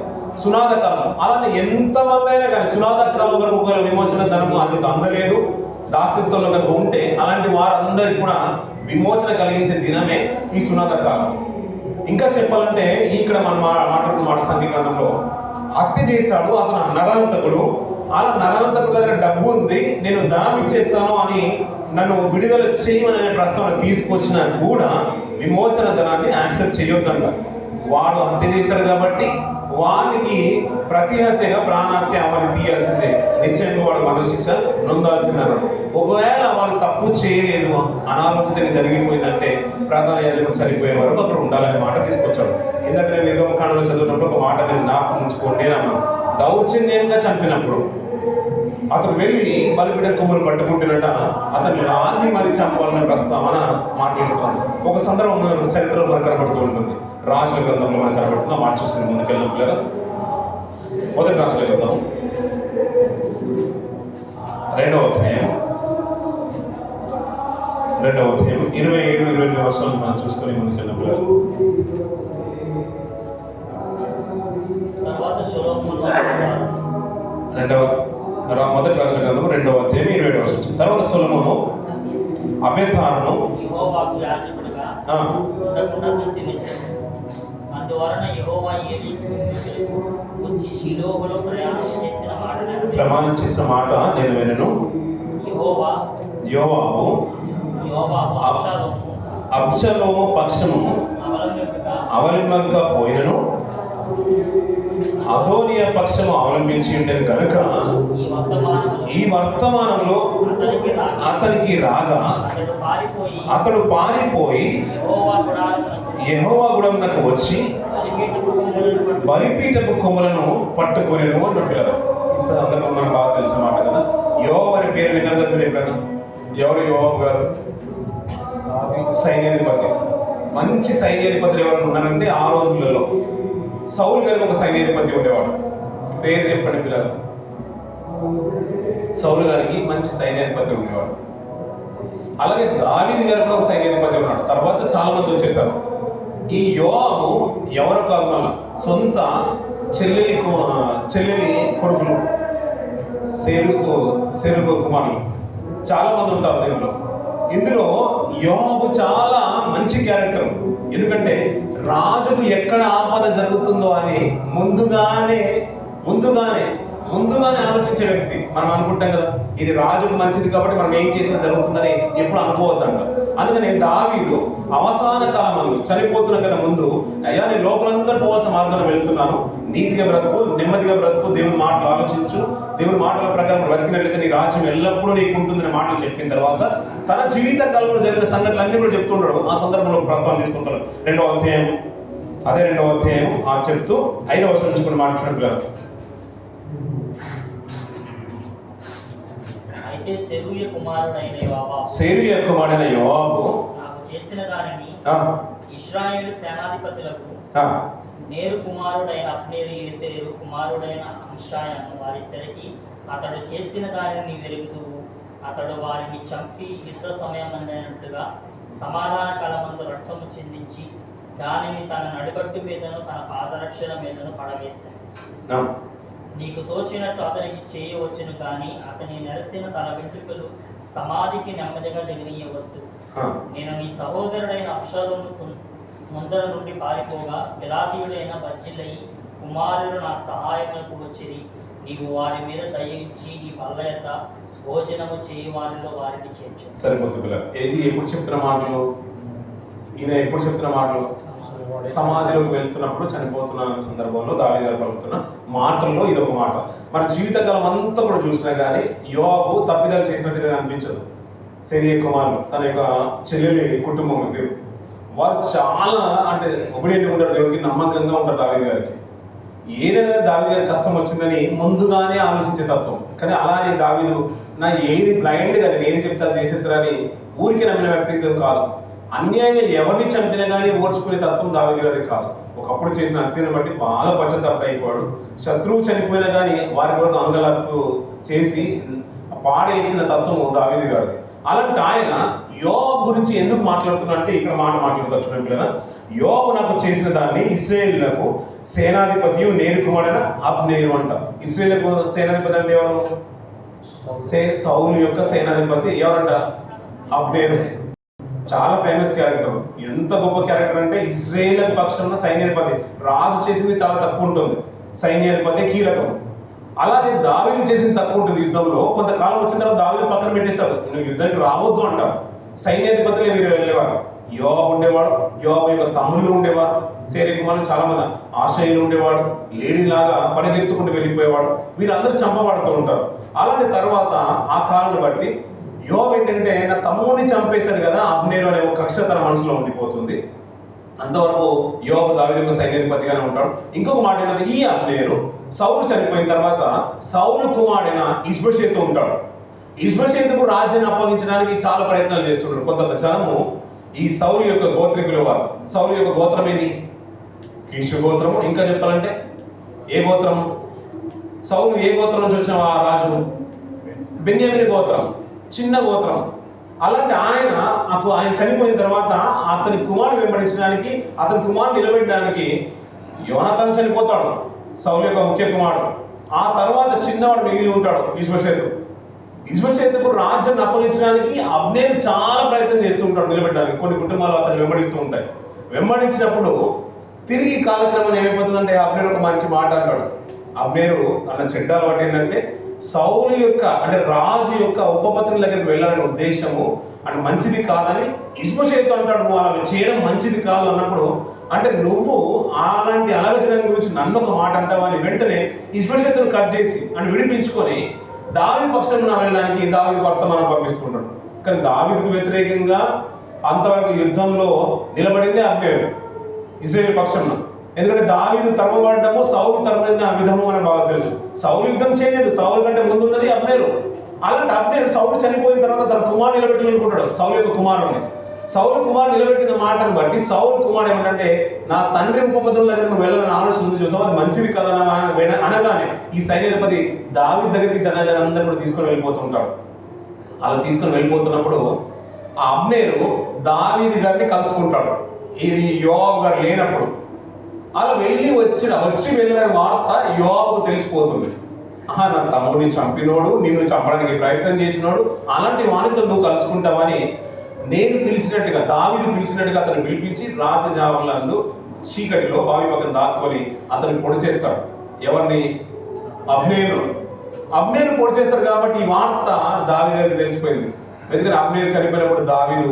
సునాద కాలం. అలానే ఎంతమంది అయినా కానీ సునాద కాలం వరకు ఒక విమోచన ధనము అందుకు అందలేదు. దాస్యత్వంలో కనుక ఉంటే అలాంటి వారందరికీ కూడా విమోచన కలిగించే దినమే ఈ సునాద కాలం. ఇంకా చెప్పాలంటే ఇక్కడ మనం మాట్లాడుతున్న మాట సంఖ్యాకాండంలో హత్య చేశాడు అతను నరహంతకుడు. అలా నరహంతకుడు దగ్గర డబ్బు ఉంది, నేను ధనం ఇచ్చేస్తాను అని నన్ను విడుదల చేయమనే ప్రస్తావన తీసుకొచ్చినా కూడా విమోచన ధనాన్ని యాక్సెప్ట్ చేయొద్దంట. వాడు హత్య చేశాడు కాబట్టి వానికి ప్రతి హత్యగా ప్రాణహత్య అవన్నీ తీయాల్సిందే. నిశ్చయంగా వాడు మరణశిక్ష నొందాల్సిందన్నాడు. ఒకవేళ వాడు తప్పు చేయలేదు, అనాలోచితంగా జరిగిపోయిందంటే ప్రధాన యాజకుడు చనిపోయే వరకు అక్కడ ఉండాలనే మాట తీసుకొచ్చాడు. ఇందాక నేను నిర్గమకాండంలో చదివినప్పుడు ఒక మాట నేను జ్ఞాపకం ఉంచుకోండి అన్నాను. దౌర్జన్యంగా చంపినప్పుడు అతను వెళ్ళి బలిపీఠ కొమ్ములు పట్టుకుంటున్నట అతను లాగి మరి చంపాలనే ప్రస్తావన మాట్లాడుతున్నాడు. ఒక సందర్భం చరిత్రలో మనకు కనబడుతూ ఉంటుంది. రాజుల గ్రంథంలో మనకు కనబడుతుందా మాట చూసుకుని ముందుకెళ్దాం పిల్లలు. మొదటి రాజుల గ్రంథం 2వ అధ్యాయం 27-28 వర్షాలు మనం చూసుకొని ముందుకెళ్దాం పిల్లలు. మొదటి రాజుల గ్రంథం 2వ అధ్యాయం 27 వర్షం. తర్వాత సొలొమోను అబేతారును ఉండకుండా తీసివేశాడు. అందువలన యెహోవా ఏలీకు వచ్చి షిలోహులో ప్రమాణం చేసిన మాట నేను వినను. యోవాబు అబ్షలోము పక్షము అవలంబక పోయినను అదోనియా పక్షము అవలంబించి ఉండేది కనుక ఈ వర్తమానంలో అతనికి రాగా అతడు పారిపోయి యెహోవా గుడారమునకు వచ్చి బలిపీఠపు కొమ్ములను పట్టుకొనెను అంటున్నారు. ఈ సందర్భం మనకు బాగా తెలిసిన మాట కదా. యోవాబు అనే పేరు విన్నారు కదా మీరు ఎప్పుడైనా? ఎవరు యోవాబు గారు? సైన్యాధిపతి. మంచి సైన్యాధిపతులు ఎవరు ఉన్నారంటే ఆ రోజులలో సౌలు గారికి ఒక సైన్యాధిపతి ఉండేవాడు. పేరు చెప్పండి పిల్లలు. సౌలు గారికి మంచి సైన్యాధిపతి ఉండేవాడు. అలాగే దావీదు గారికి కూడా ఒక సైన్యాధిపతి ఉన్నాడు. తర్వాత చాలా మంది వచ్చేసారు. ఈ యోవాబు ఎవరు కాదు, మళ్ళా సొంత చెల్లెలి కొడుకులు, సేరుకు కుమారులు చాలా మంది ఉంటారు దీనిలో. ఇందులో యోవాబు చాలా మంచి క్యారెక్టర్. ఎందుకంటే రాజుకు ఎక్కడ ఆపద జరుగుతుందో అని ముందుగానే ఆలోచించే వ్యక్తి. మనం అనుకుంటాం కదా, ఇది రాజుకు మంచిది కాబట్టి మనం ఏం చేసినా జరుగుతుందని ఎప్పుడు అనుకోవద్దంట. అందుకని దావీదు అవసాన కాలం చనిపోతున్న కన్నా ముందు, అయ్యా నేను లోపలందరూ పోవాల్సిన మార్గంలో వెళ్తున్నాను, నీతిగా బ్రతుకు, నెమ్మదిగా బ్రతుకు, దేవుని మాటలు ఆలోచించు, దేవుని మాటల ప్రకారం బ్రతికినట్లయితే నీ రాజ్యం ఎల్లప్పుడూ నీకు ఉంటుందనే మాటలు చెప్పిన తర్వాత తన జీవిత కాలంలో జరిగిన సంఘటనలు అన్ని కూడా చెప్తుంటాడు. ఆ సందర్భంలో ప్రస్తావన తీసుకుంటాడు. 2వ అధ్యాయం చెప్తూ 5వ వచనం నుంచి కొన్ని మాట్లాడుతున్నారు. సెరూయ కుమారుడైన యోవాబు నాకు చేసిన దానిని ఇశ్రాయేలు సేనాధిపతులకు నేరు కుమారుడైన అబ్నేరు, యేతేరు కుమారుడైన అమ్షాయను వారిద్దరికి అతడు చేసిన దానిని వెలుగుతూ అతడు వారిని చంపి యుద్ధ సమయమందైనట్టుగా సమాధాన కాలమందు రక్తము చిందించి దానిని తన నడికట్టు మీదను తన పాదరక్షల మీదను పడవేశాడు. నీకు తోచినట్టు అతనికి చేయవచ్చును, కానీ అతని నెలసిన తన వెంట్రుకలు సమాధికి నెమ్మదిగా దిగనీయవద్దు. నేను నీ సహోదరుడైన అబ్షాలోము ముందర నుండి పారిపోగా బిలాతీయుడైన బర్జిల్లయి కుమారులు నా సహాయములకు వచ్చిరి. నీవు వారి మీద దయించి నీ బల్ల యొక్క భోజనము చేయి వారిలో వారిని చేర్చు. సరిపోతుంది పిల్లలు. ఏది ఎప్పుడు చెప్తున్న మాటలు? ఈయన ఎప్పుడు చెప్తున్న మాటలు? సమాధిలోకి వెళ్తున్నప్పుడు, చనిపోతున్న సందర్భంలో దావీదు గారు పలుకుతున్న మాటల్లో ఇదొక మాట. మన జీవితకాలం అంతా కూడా చూసినా కానీ యోవాబు తప్పిదాలు చేసినట్టుగా అనిపించదు. సెరూయ కుమారులు, తన యొక్క చెల్లెలి కుటుంబం వీరు, వారు చాలా ఒబిడియంట్గా ఉంటారు, దేవుడికి నమ్మకంగా ఉంటారు. దావీదు గారికి ఏదైనా దావీదు గారికి కష్టం వచ్చిందని ముందుగానే ఆలోచించే తత్వం. కానీ అలానే దావీదు నా ఏది బ్లైండ్గా నేను ఏది చెప్తా చేసేసారని ఊరికి నమ్మిన వ్యక్తిత్వం కాదు. అన్యాయంగా ఎవరిని చంపినా కానీ ఓర్చుకునే తత్వం దావీదు గారికి కాదు. ఒకప్పుడు చేసిన హత్యను బట్టి బాగా పశ్చాత్తాపం అయిపోయాడు. శత్రువు చనిపోయినా కానీ వారి కొరకు అంగలార్పు చేసి పాడెత్తిన తత్వం దావీదు గారిది. అలాంటి ఆయన యోవాబు గురించి ఎందుకు మాట్లాడుతున్నా అంటే ఇక్కడ మాట్లాడుతూ చూడండి పిల్లరా. యోవాబు నాకు చేసిన దాన్ని ఇశ్రాయేలులకు సేనాధిపతి నేరు కుమారుడైన అబ్నేరు అంట. ఇశ్రాయేలుకు సేనాధిపతి అంటే ఎవరు? సౌలు యొక్క సేనాధిపతి ఎవరంట? అబ్నేరు. చాలా ఫేమస్ క్యారెక్టర్. ఎంత గొప్ప క్యారెక్టర్ అంటే ఇశ్రాయేలు పక్షంలో సైన్యాధిపతి. రాజు చేసింది చాలా తక్కువ ఉంటుంది, సైన్యాధిపతి కీలకం. అలాగే దావీదు చేసింది తక్కువ ఉంటుంది. యుద్ధంలో కొంతకాలం వచ్చిన తర్వాత దావీదు పక్కన పెట్టేశారు, నువ్వు యుద్ధానికి రావద్దు అంటారు. సైన్యాధిపతులే వీరు వెళ్ళేవారు. యోవాబు ఉండేవాడు, యోవాబు యొక్క తమ్ముళ్ళు ఉండేవారు, సేరూయ కుమారులు చాలా మంది, ఆషేయులు ఉండేవాడు, లేడీలాగా పరిగెత్తుకుంటూ వెళ్ళిపోయేవాడు. వీరందరూ చంపబడుతూ ఉంటారు. అలాంటి తర్వాత ఆ కాలాన్ని బట్టి యోవాబు ఏంటంటే నా తమ్ముడిని చంపేశాడు కదా, అబ్నేరు అనే ఒక కక్ష తన మనసులో ఉండిపోతుంది. అంతవరకు యోవాబు దావీదు యొక్క సైన్యాధిపతిగానే ఉంటాడు. ఇంకొక మాట ఏంటంటే ఈ అబ్నేరు సౌలు చనిపోయిన తర్వాత సౌలు కుమారుడైన ఇష్బోషెతు ఉంటాడు. ఇష్బోషెతుకు రాజ్యాన్ని అప్పగించడానికి చాలా ప్రయత్నాలు చేస్తున్నాడు. కొంత జనము ఈ సౌలు యొక్క గోత్రికులు వారు. సౌలు యొక్క గోత్రం ఏది? కీషు గోత్రము. ఇంకా చెప్పాలంటే ఏ గోత్రము? సౌలు ఏ గోత్రం నుంచి వచ్చిన రాజు? బెన్యామీను గోత్రం, చిన్న గోత్రం. అలాంటి ఆయన చనిపోయిన తర్వాత అతని కుమారుడు వెంబడించడానికి, అతని కుమారుడు నిలబెట్టడానికి యోనాతాను చనిపోతాడు, సౌలు యొక్క ముఖ్య కుమారుడు. ఆ తర్వాత చిన్నవాడు మిగిలి ఉంటాడు ఇష్బోషెతు. ఇష్బోషెతకు రాజ్యాన్ని అప్పగించడానికి అబ్నేరు చాలా ప్రయత్నం చేస్తూ ఉంటాడు నిలబెట్టడానికి. కొన్ని కుటుంబాలు అతను వెంబడిస్తూ ఉంటాయి. వెంబడించినప్పుడు తిరిగి కాలక్రమం ఏమైపోతుందంటే అబ్నేరు ఒక మంచి మాట అంటాడు. అబ్నేరు అన్న చెడ్డ అలవాటు ఏంటంటే సౌలు యొక్క అంటే రాజు యొక్క ఉపపత్ని దగ్గరికి వెళ్ళాలనే ఉద్దేశము అంటే మంచిది కాదని ఇష్బోషెతు అంటాడు. నువ్వు అలా చేయడం మంచిది కాదు అన్నప్పుడు అంటే నువ్వు అలాంటి అలగజనం గురించి నన్ను ఒక మాట అంటావని వెంటనే ఇష్బోషెతును కట్ చేసి అని విడిపించుకొని దావీదు పక్షంలో వెళ్ళడానికి దావీదు వర్తమానం పంపిస్తుంటాడు. కానీ దావీదుకు వ్యతిరేకంగా అంతవరకు యుద్ధంలో నిలబడింది అబ్నేరు ఇశ్రాయేలు పక్షంలో. ఎందుకంటే దావీదు తరమబడ్డము సౌలు తరమైన విధము మనకు బాగా తెలుసు. సౌలు యుద్ధం చేయలేదు, సౌలు కంటే ముందున్నది అబ్నేరు. అలాంటి అబ్నేరు సౌలు చనిపోయిన తర్వాత తన కుమారు నిలబెట్టాలనుకుంటాడు, సౌలు యొక్క కుమారుని. సౌలు కుమారు నిలబెట్టిన మాటను బట్టి సౌలు కుమారుడు ఏమంటే నా తండ్రి ఉపపదుల దగ్గర నువ్వు వెళ్ళాలని ఆలోచన ఉంది చూసావు, అది మంచిది కదా అనగానే ఈ సైన్యాధిపతి దావీదు దగ్గరికి జనాలందరూ కూడా తీసుకొని వెళ్ళిపోతుంటాడు. అలా తీసుకొని వెళ్ళిపోతున్నప్పుడు ఆ అబ్నేరు దావీదు గారిని కలుసుకుంటాడు ఇది యోవాబు గారు లేనప్పుడు. అలా వచ్చి వెళ్ళిన వార్త యోవాబుకు తెలిసిపోతుంది. నా తమ్ముడిని చంపినోడు, నిన్ను చంపడానికి ప్రయత్నం చేసినోడు, అలాంటి వానితో నువ్వు కలుసుకుంటావని నేను పిలిచినట్టుగా దావీదు పిలిచినట్టుగా అతను పిలిపించి రాత్రి జాములందు చీకటిలో బావి పక్కన దాక్కుని అతన్ని పొడిచేస్తాడు. ఎవరిని? అబ్నేరు పొడిచేస్తాడు. కాబట్టి ఈ వార్త దావీదు గారికి తెలిసిపోయింది. ఎందుకంటే అబ్నేరు చనిపోయినప్పుడు దావీదు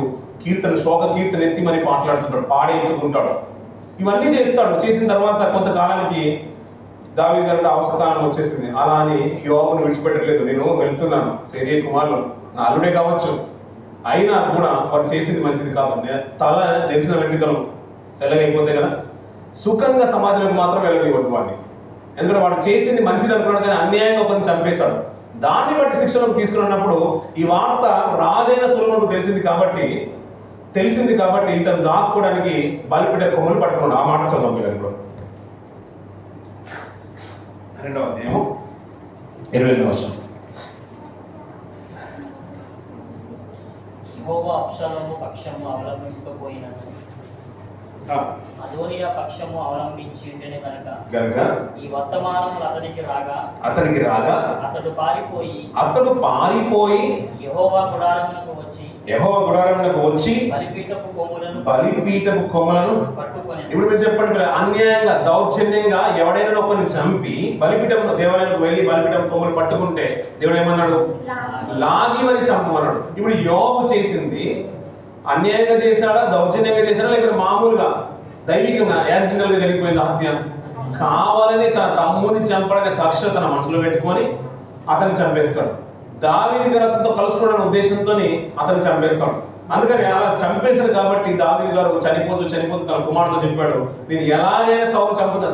శోక కీర్తన ఎత్తి మరి మాట్లాడుతుంటాడు, పాడే ఎత్తుకుంటాడు, ఇవన్నీ చేస్తాడు. చేసిన తర్వాత కొంతకాలానికి దావీదు గారికి అవసరకాలం వచ్చేసింది. అలా అని యోవాబును విడిచిపెట్టలేదు. నేను వెళ్తున్నాను, సేరియా కుమారులు నా అల్లుడే కావచ్చు, అయినా కూడా వారు చేసింది మంచిది కాదు. తల నెరిసిన వెంట్రుకలు తెల్లగైపోతాయి కదా, సుఖంగా సమాజంలోకి మాత్రం వెళ్ళనివ్వద్దు వాడిని. ఎందుకంటే వాడు చేసింది మంచిది అనుకున్నాడు, కానీ అన్యాయంగా ఒకరిని చంపేశాడు. దాన్ని బట్టి శిక్షణకు తీసుకున్నప్పుడు ఈ వార్త రాజైన సొలొమోనుకు తెలిసింది కాబట్టి ఇతను దాక్కోవడానికి బలిపీఠ కొమ్ములు పట్టుకున్నాడు. ఆ మాట చదువు మీరు ఇప్పుడు 2వ అధ్యాయం 20వ వచనం. యెహోవా అబ్షాలోము పక్షము అవలంబింపకపోయినట్టు అదోనియా పక్షము అవలంబించి ఉంటేనే కనుక ఈ వర్తమానములు అతనికి రాగా అతడు పారిపోయి యెహోవా గుడారమునకు వచ్చి బలిపీఠపు కొమ్ములను పట్టుకొని. ఇప్పుడు మీరు చెప్పండి, అన్యాయంగా దౌర్జన్యంగా ఎవడైనా ఒకరిని చంపి బలిపీఠం దేవాలయానికి వెళ్ళి బలిపీఠం కొమ్ములు పట్టుకుంటే దేవుడు ఏమన్నాడు? లాగి మరి చంపమన్నాడు. ఇప్పుడు యోబు చేసింది అన్యాయంగా చేశాడా, దౌర్జన్యంగా చేశాడా, లేకపోతే మామూలుగా దైవికంగా యాక్సిడెంటల్ గా జరిగిపోయింది హత్య? కావాలని తన తమ్ముని చంపడనే కక్ష తన మనసులో పెట్టుకొని అతన్ని చంపేస్తాడు. దావీదు గారు అతనితో కలుసుకోవడానికి ఉద్దేశంతో అతన్ని చంపేస్తాడు. అందుకని అలా చంపేశాడు కాబట్టి దావీదు గారు చనిపోతూ తన కుమారుడితో చెప్పాడు, నేను ఎలాగైనా సౌలు చంపుతా.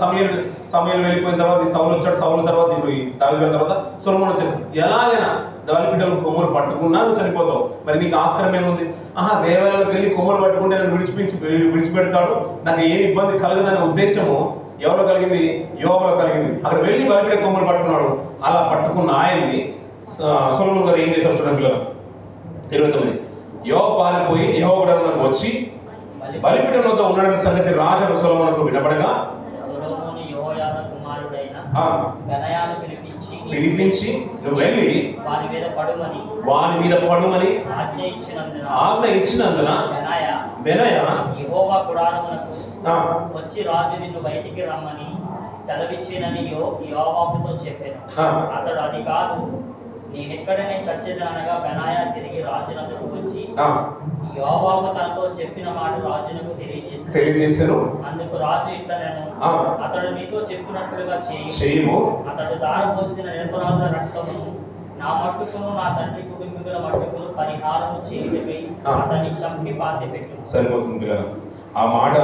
సమయాలు వెళ్ళిపోయిన తర్వాత ఈ సౌలు వచ్చాడు, సౌలు తర్వాత ఇప్పుడు ఈ దావీదు గారి తర్వాత సొలొమోను వచ్చేసాడు. ఎలాగైనా బలిపీఠం కొమ్ములు పట్టుకున్నా నువ్వు చనిపోతావు, మరి నీకు ఆస్కారం ఏముంది? దేవాలయాలకు వెళ్ళి కొమ్ములు పట్టుకుంటే నన్ను విడిచిపెడతాడు, నాకు ఏమి ఇబ్బంది కలగదనే ఉద్దేశము ఎవరో కలిగింది? యోబులో కలిగింది. అక్కడ వెళ్ళి బలిపీఠ కొమ్ములు పట్టుకున్నాడు. అలా పట్టుకున్న ఆయన్ని సొలొమోను గారు ఏం చేశారు చూడండి పిల్లలు. 29 యోబు పారిపోయి యెహోవా గుడారమునకు వచ్చి బలిపీఠం వద్ద ఉండడం సంగతి రాజు సొలొమోనుకు వినపడగా సొలొమోను యెహోయాదా కుమారుడైన బెనాయాను పిలిపించి నువ్వు వెళ్ళి వాని మీద పడుమని ఆజ్ఞ ఇచ్చినందున బెనాయా యెహోవా గుడారమునకు వచ్చి రాజు నిన్ను బయటికి రమ్మని సెలవిచ్చినని యోవాబుతో చెప్పాను. అతడు అది కాదు, నేనెక్కడనే చచ్చేదనగా బెనాయా తిరిగి రాజునకు వచ్చి యోవాబు తనతో చెప్పిన మాట రాజునకు తెలియజేశాను. అందుకు రాజు ఇట్లా నేను అతడు నీతో చెప్పినట్లుగా చేయము. అతడు దారపోసిన నిర్మలాల రక్తమును నా మట్టుకును నా తండ్రి కుటుంబీకుల మట్టుకును పరిహారము చేయుటకై అతన్ని చంపి పాతిపెట్టు. సరిపోతుంది కదా ఆ మాట.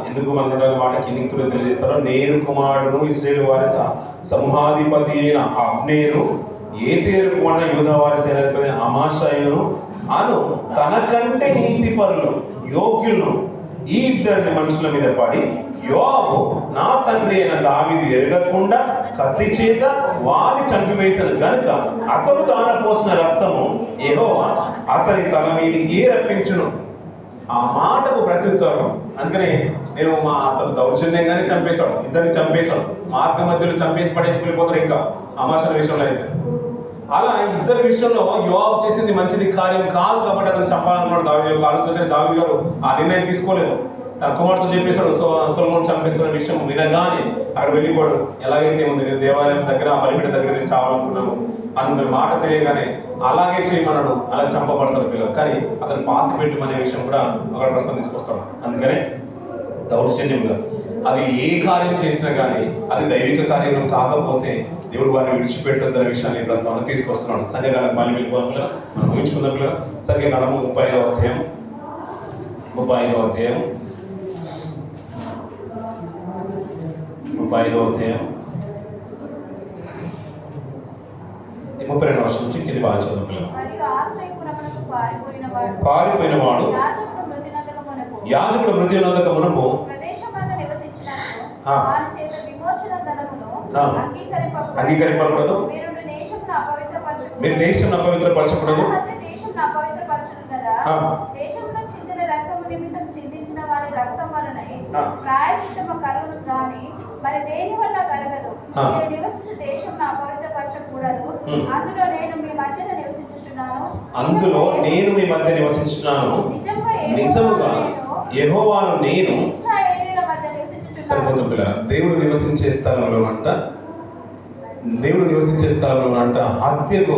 ఎందుకు మన మాట కిందికి తెలియజేస్తారో, నేను కుమారుడును ఇశ్రాయేలు వారి సమూహాధిపతి అయిన అబ్నేరు ఏతేరు కుమారుడు యూదా వారి సేనాధిపతి అమాషాయును తనకంటే నీతిపరులు యోగ్యులను ఈ ఇద్దరిని మనుషుల మీద పడి యోవాబు నా తండ్రి అయిన దావీదు ఎరగకుండా కత్తి చేత వాడి చంపివేసిన గనుక అతడు దారపోసిన రక్తము యెహోవా అతని తల మీదికి రప్పించును. ఆ మాటకు ప్రత్యుత్తరం. అందుకని నేను అతను దౌర్జన్యంగానే చంపేశాడు, ఇద్దరిని చంపేశాడు, మార్గ మధ్యలో చంపేసి పడేసి వెళ్ళిపోతాడు. ఇంకా అమాషల విషయంలో అయితే అలా ఇద్దరి విషయంలో యోవాబు చేసింది మంచిది కార్యం కాదు కాబట్టి అతను చంపాలనుకున్నాడు దావీదు యొక్క ఆలోచన. దావీదు గారు ఆ నిర్ణయం తీసుకోలేదు. తన కుమార్తె చెప్పేశాడు సొలొమోను చంపేస్తున్న విషయం వినగానే అక్కడ వెళ్ళిపోయాడు. ఎలాగైతే ఉంది, నేను దేవాలయం దగ్గర ఆ బలిపీఠం దగ్గర నేను చావాలనుకున్నాను అన్న మాట తెలియగానే అలాగే చేయమన్నాడు. అలా చంపబడతాడు పిల్లలు. కానీ అతను పాతి పెట్టమనే విషయం కూడా ఒక ప్రశ్న తీసుకొస్తాడు. అందుకనే దౌర్జన్యంగా అది ఏ కార్యం చేసినా కానీ అది దైవిక కార్యం కాకపోతే దేవుడు వారిని విడిచిపెట్టొద్దనే విషయాన్ని ప్రస్తావన తీసుకొస్తున్నాడు. సంఖ్యాకాలం మళ్ళీ వెళ్ళిపోదాం పిల్లలు, మనం ఊహించుకుందాం పిల్లలు. సంఖ్యాకాలము 35వ అధ్యాయం 35వ అధ్యాయం 32వ వర్షం నుంచి కింది బాగా చదువు పిల్లలు. మరియు ఆశ్రయపురమునకు పారిపోయినవాడు యాజకుడు మృతి నందకమునకు ప్రదేశమందు నివసించినప్పుడు ఆ. వారి చేత విమోచన ధనమును ఆ. అంగీకరింపకూడదు. మీరు మీరు దేశమును దేశం అపవిత్రపరచకూడదు. దేశమును అపవిత్రపరచును కదా. ఆ. దేశంలో చిందిన రక్తము నిమిత్తం చిందించిన వారి రక్తం వలన ఆ. ప్రాయశ్చిత్తము కలుగును గాని మరి దేని వల్ల కలగదు. ఆ. మీరు నివసించు దేశమును అపవిత్రపరచకూడదు. ఉమ్. అందులో నేను మీ మధ్యన నివసించుచున్నాను. అందులో నేను మీ మధ్య నివసించున్నాను, నిజముగా నిజముగా యెహోవాను నేను. ఇశ్రాయేలీయుల మధ్య నివసించుచున్నాను. సరిపోతుంది పిల్లలు. దేవుడు నివసించే స్థలంలో అంట, దేవుడు నివసించే స్థలంలో అంట హత్యకు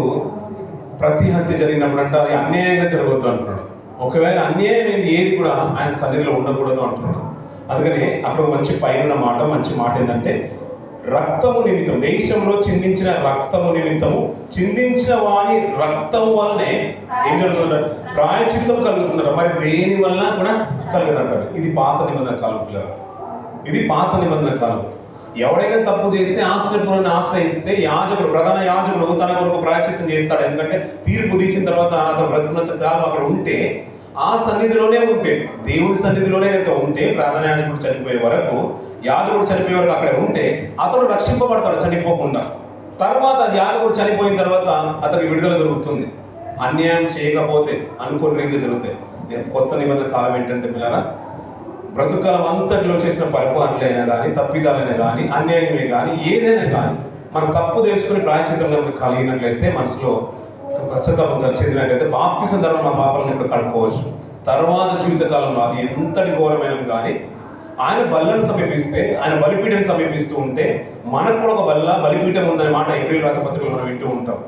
ప్రతి హత్య జరిగినప్పుడు అంట అది అన్యాయంగా జరగవద్దు అంటున్నాడు. ఒకవేళ అన్యాయమైంది ఏది కూడా ఆయన సన్నిధిలో ఉండకూడదు అంటున్నాడు. అందుకని అక్కడ మంచి పైన మాట, మంచి మాట ఏంటంటే రక్తము నిమిత్తం, దేశంలో చిందించిన రక్తము నిమిత్తము, చిందించిన వాని రక్తం వల్లనే ఏం జరుగుతుంటారు, ప్రాయశ్చిత్తం కలుగుతున్నారు. మరి దేని వల్ల కూడా కలుగుతుంటారు. ఇది పాత నిబంధన కాలం పిల్లలు, ఇది పాత నిబంధన కాలం. ఎవడైనా తప్పు చేస్తే ఆశ్రయపురాన్ని ఆశ్రయిస్తే యాజకుడు, ప్రధాన యాజకుడు తన కొరకు ప్రాయశ్చిత్తం చేస్తాడు. ఎందుకంటే తీర్పు తీర్చిన తర్వాత అతను బ్రతికినంత కాలం అక్కడ ఉంటే, ఆ సన్నిధిలోనే ఉంటే, దేవుని సన్నిధిలోనే కనుక ఉంటే, ప్రధాన యాజకుడు చనిపోయే వరకు, యాజకుడు చనిపోయే వరకు అక్కడ ఉంటే అతను రక్షింపబడతాడు చనిపోకుండా. తర్వాత యాజకుడు చనిపోయిన తర్వాత అతనికి విడుదల దొరుకుతుంది. అన్యాయం చేయకపోతే అనుకోని రీతి జరుగుతాయి. కొత్త నిబంధన కాలం ఏంటంటే పిల్లరా, బ్రతుకాలం అంతటిలో చేసిన పరిపాలనైనా కానీ, తప్పిదాలైనా కానీ, అన్యాయమే కానీ, ఏదైనా కానీ మనం తప్పు తెలుసుకుని ప్రాయశ్చిత్తం కనుక కలిగినట్లయితే, మనసులో పశ్చాత్తాపం చెందినట్లయితే బాప్తిసం ద్వారా మన పాపాలను ఇప్పుడు కడుక్కోవచ్చు. తర్వాత జీవితకాలంలో అది ఎంతటి ఘోరమైనది కానీ ఆయన బల్లను సమీపిస్తే, ఆయన బలిపీఠం సమీపిస్తూ ఉంటే మనకు కూడా ఒక బలిపీఠం ఉందనే మాట ఏప్రిల్ రాస పత్రికలు మనం వింటూ ఉంటాం.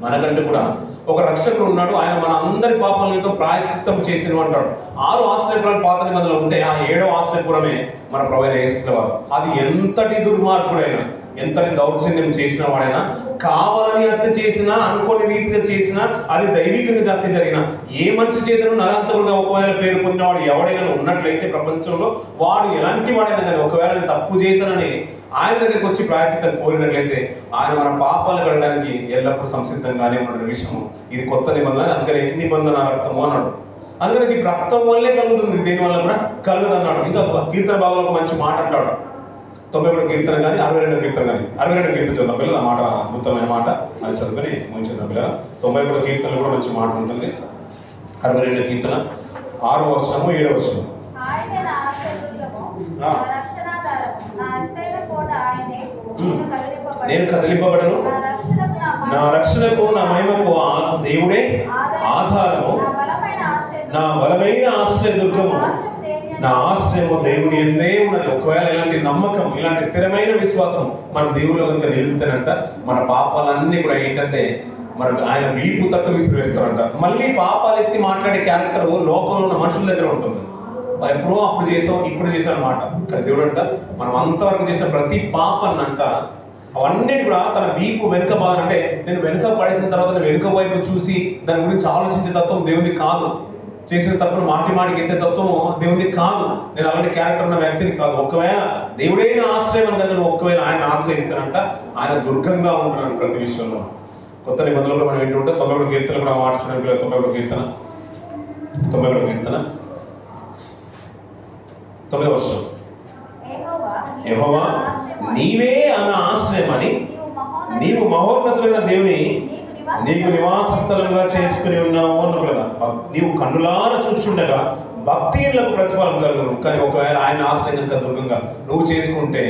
మనకంటే కూడా ఒక రక్షకుడు ఉన్నాడు, ఆయన మన అందరి పాపాలతో ప్రాయశ్చిత్తం చేసిన అంటాడు. 6 ఆశ్రయపురాలు పాత నిబంధనలు ఉంటే ఆ 7వ ఆశ్రయపురమే మన ప్రభువైన యేసుక్రీస్తు వారు. అది ఎంతటి దుర్మార్గుడైనా, ఎంతటి దౌర్జన్యం చేసిన వాడైనా, కావాలని హత్య చేసినా, అనుకోని రీతిగా చేసినా, అది దైవికంగా హత్య జరిగినా, ఏ మనిషి చేతను నరాంతకుడుగా ఒకవేళ పేరు పొందినవాడు ఎవడైనా ఉన్నట్లయితే ప్రపంచంలో, వాడు ఎలాంటి వాడైనా కానీ ఒకవేళ నేను తప్పు చేశానని ఆయన దగ్గరికి వచ్చి ప్రాయశ్చిత్తం కోరినట్లయితే ఆయన మన పాపాలు కడగడానికి ఎల్లప్పుడూ సంసిద్ధంగానే ఉన్న విషయము. ఇది కొత్త నిబంధన. అందుకని నిబంధన రక్తము అన్నాడు. అందుకని ఇది రక్తం వల్లే కలుగుతుంది, దేనివల్ల కూడా కలగదు అన్నాడు. ఇంకా కీర్తన భాగంలో ఒక మంచి మాట అంటాడు. 91 కీర్తన కానీ 62 కీర్తన కానీ, 62 కీర్తన చదువుతాం పిల్లలు. ఆ మాట అద్భుతమైన మాట, అది చదువుకొని ముంచుదాం పిల్లలు. 91 కీర్తనలు కూడా మంచి మాట ఉంటుంది. 62 కీర్తన 6వ వచనము 7వ వచనం. ఆయనే నా ఆశ్రయదుర్గము, ఆ. నా రక్షణాధారము, నా ఎత్తైన కోట ఆయనే. నేను కదిలింపబడను, నా రక్షణకు నా మహిమకు ఆ దేవుడే ఆధారము, నా బలమైన ఆశ్రయదుర్గము, నా ఆశ్రయము దేవుని ఎందే ఉన్నది. ఒకవేళ ఇలాంటి నమ్మకం, ఇలాంటి స్థిరమైన విశ్వాసం మన దేవుళ్ళ కనుక నిలుపుతానంట, మన పాపాలన్నీ కూడా ఏంటంటే మన ఆయన వీపు తట్టు విసిరేస్తారంట. మళ్ళీ పాపాలు ఎత్తి మాట్లాడే క్యారెక్టర్ లోకంలో ఉన్న మనుషుల దగ్గర ఉంటుంది. ఎప్పుడో అప్పుడు చేసాం, ఇప్పుడు చేసాం అన్నమాట. కానీ దేవుడు అంట మనం అంతవరకు చేసిన ప్రతి పాపాన్నంట అవన్నిటి కూడా తన వీపు వెనుక భాగం, అంటే నేను వెనుక పడేసిన తర్వాత నేను వెనుక వైపు చూసి దాని గురించి ఆలోచించే తత్వం దేవుడిది కాదు. చేసిన తప్పును మాటికి ఎత్తే తత్వము దేవుడిది కాదు. నేను అలాంటి క్యారెక్టర్ ఉన్న వ్యక్తిని కాదు. ఒకవేళ దేవుడైన ఆశ్రయం కనుక ఒకవేళ ఆయన ఆశ్రయిస్తానంట, ఆయన దుర్గంగా ఉంటున్నాడు ప్రతి విషయంలో. కొత్త నిబంధనలు మనం ఏంటంటే 91 కీర్తనలు కూడా మార్చడానికి 91 కీర్తన 9వ వచనం. యెహోవా నీవే అన్న ఆశ్రయమని, నీవు మహోన్నతులైన దేవుని నీకు నివాస స్థలంగా చేసుకుని ఉన్నావు అన్నావు కదా. నీవు కన్నులారా చూచుండగా భక్తిలకు ప్రతిఫలం కలుగును. కానీ ఒకవేళ ఆయన ఆశ్రయం కనుక దుర్గంగా నువ్వు చేసుకుంటే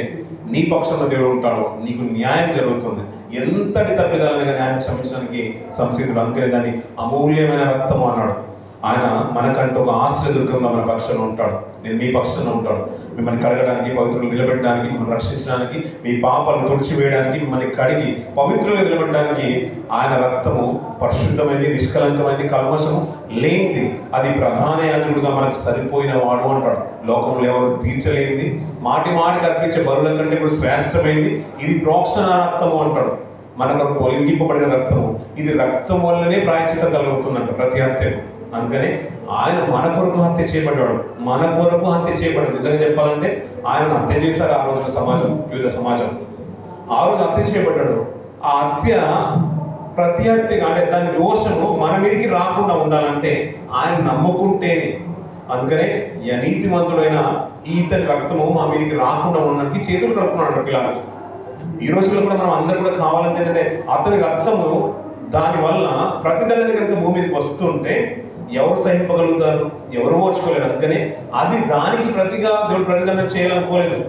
నీ పక్షంలో దేవుడు ఉంటాడు, నీకు న్యాయం జరుగుతుంది. ఎంతటి తప్పిదాలని కానీ ఆయన క్షమించడానికి సంసిద్ధుడు. అందుకనే దాన్ని అమూల్యమైన రక్తము అన్నాడు. ఆయన మనకంటూ ఒక ఆశ్రయదుర్గంగా మన పక్షంలో ఉంటాడు. నేను మీ పక్షంలో ఉంటాడు. మిమ్మల్ని కడగడానికి, పవిత్రులు నిలబెట్టడానికి, మిమ్మల్ని రక్షించడానికి, మీ పాపాలను తుడిచివేయడానికి, మిమ్మల్ని కడిగి పవిత్రులుగా నిలబెట్టడానికి ఆయన రక్తము పరిశుద్ధమైంది, నిష్కలంకమైంది, కల్మషము లేనిది. అది ప్రధాన యాజకుడుగా మనకు సరిపోయిన వాడు అంటాడు. లోకంలో ఎవరు తీర్చలేనిది, మాటి మాటికి అర్పించే బలుల కంటే ఇప్పుడు శ్రేష్టమైంది. ఇది ప్రోక్షణ రక్తము అంటాడు. మన కొరకు ఒలింగింపబడిన రక్తము. ఇది రక్తం వల్లనే ప్రాయశ్చిత్తం కలుగుతుందంట ప్రతి హత్యకు. అందుకనే ఆయన మన కొరకు హత్య చేయబడ్డాడు. మన కొరకు హత్య చేయబడ్డాడు. నిజంగా చెప్పాలంటే ఆయనను హత్య చేశారు ఆ రోజున సమాజం, యూద సమాజం. ఆ రోజు హత్య చేయబడ్డాడు. ఆ హత్య ప్రతి హత్య అంటే దాని దోషము మన మీదకి రాకుండా ఉండాలంటే ఆయన నమ్ముకుంటేనే. అందుకనే నీతిమంతుడైన ఈతని రక్తము మా మీదకి రాకుండా ఉండడానికి చేతులు కడుక్కున్నాడు పిలాతు. ఈ రోజుల్లో కూడా మనం అందరూ కూడా కావాలంటే ఏంటంటే అతని రక్తము దానివల్ల ప్రతిదండన కనుక భూమి మీదకి వస్తుంటే ఎవరు సహింపగలుగుతారు? ఎవరు ఓర్చుకోలేరు. అందుకనే అది దానికి ప్రతిగా దేవుడు ప్రతిదండన చేయాలనుకోలేదు.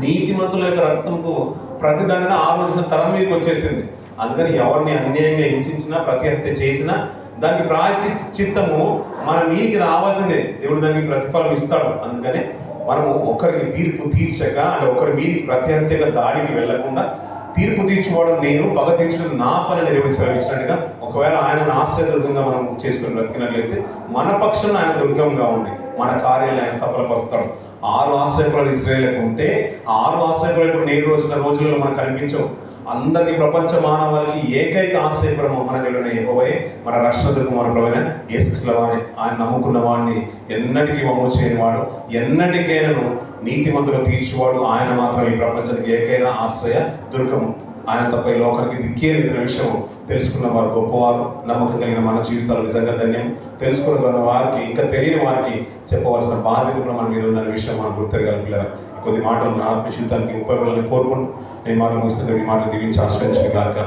నీతిమంతుల యొక్క రక్తంకు ప్రతిదండన ఆ రోజున తరం మీదకి వచ్చేసింది. అందుకని ఎవరిని అన్యాయంగా హింసించినా, ప్రతి హత్య చేసినా దానికి ప్రాయశ్చిత్తము మన మీదికి రావాల్సిందే. దేవుడు దానికి ప్రతిఫలం ఇస్తాడు. అందుకనే మనము ఒకరికి తీర్పు తీర్చక, అంటే ఒకరి మీదికి ప్రతి హత్యగా దాడికి వెళ్లకుండా, తీర్పు తీర్చుకోవడం నేను, పగ తీర్చడం నా పని అని దేవుడు సెలవిచ్చినట్టుగా, ఒకవేళ ఆయన ఆశ్రయదుర్గంగా మనం చేసుకుని బ్రతికినట్లయితే మన పక్షంలో ఆయన దుర్గంగా ఉండి మన కార్యాలను ఆయన సఫలపరుస్తాడు. 6 ఆశ్రయపురాలు ఇశ్రాయేలుకు ఉంటే 6 ఆశ్రయపురాలు ఇప్పుడు రోజులలో మనకు కనిపించవు. అందరికీ ప్రపంచ మానవాళికి ఏకైక ఆశ్రయపురము మన దేవుడైన యెహోవాయే, మన రక్షణ దుర్గం, మన ప్రభువైన యేసుక్రీస్తు వారే. ఆయన నమ్ముకున్న వాడిని ఎన్నటికీ వమ్ము చేయని వాడు, ఎన్నటికైనాను నీతిమంతులు తీర్చువాడు ఆయన మాత్రం ఈ ప్రపంచానికి ఏకైన ఆశ్రయ దుర్గము. ఆయన తప్ప ఈ లోకానికి దిక్కే లేదన్న విషయం తెలుసుకున్న వారు గొప్పవారు. నమ్మకం కలిగిన మన జీవితాలు నిజంగా ధన్యం. తెలుసుకున్న వారికి, ఇంకా తెలియని వారికి చెప్పవలసిన బాధ్యత కూడా మన మీద ఉందన్న విషయం మనం గుర్తెరగాలి. పిల్లల కొద్ది మాటలు మన ఆత్మ జీవితానికి ఉపయోగపడాలని కోరుకుంటూ నేను మాటలు ముగిస్తుంటే ఈ మాటలు దీవించి ఆశ్రయించిన కాక.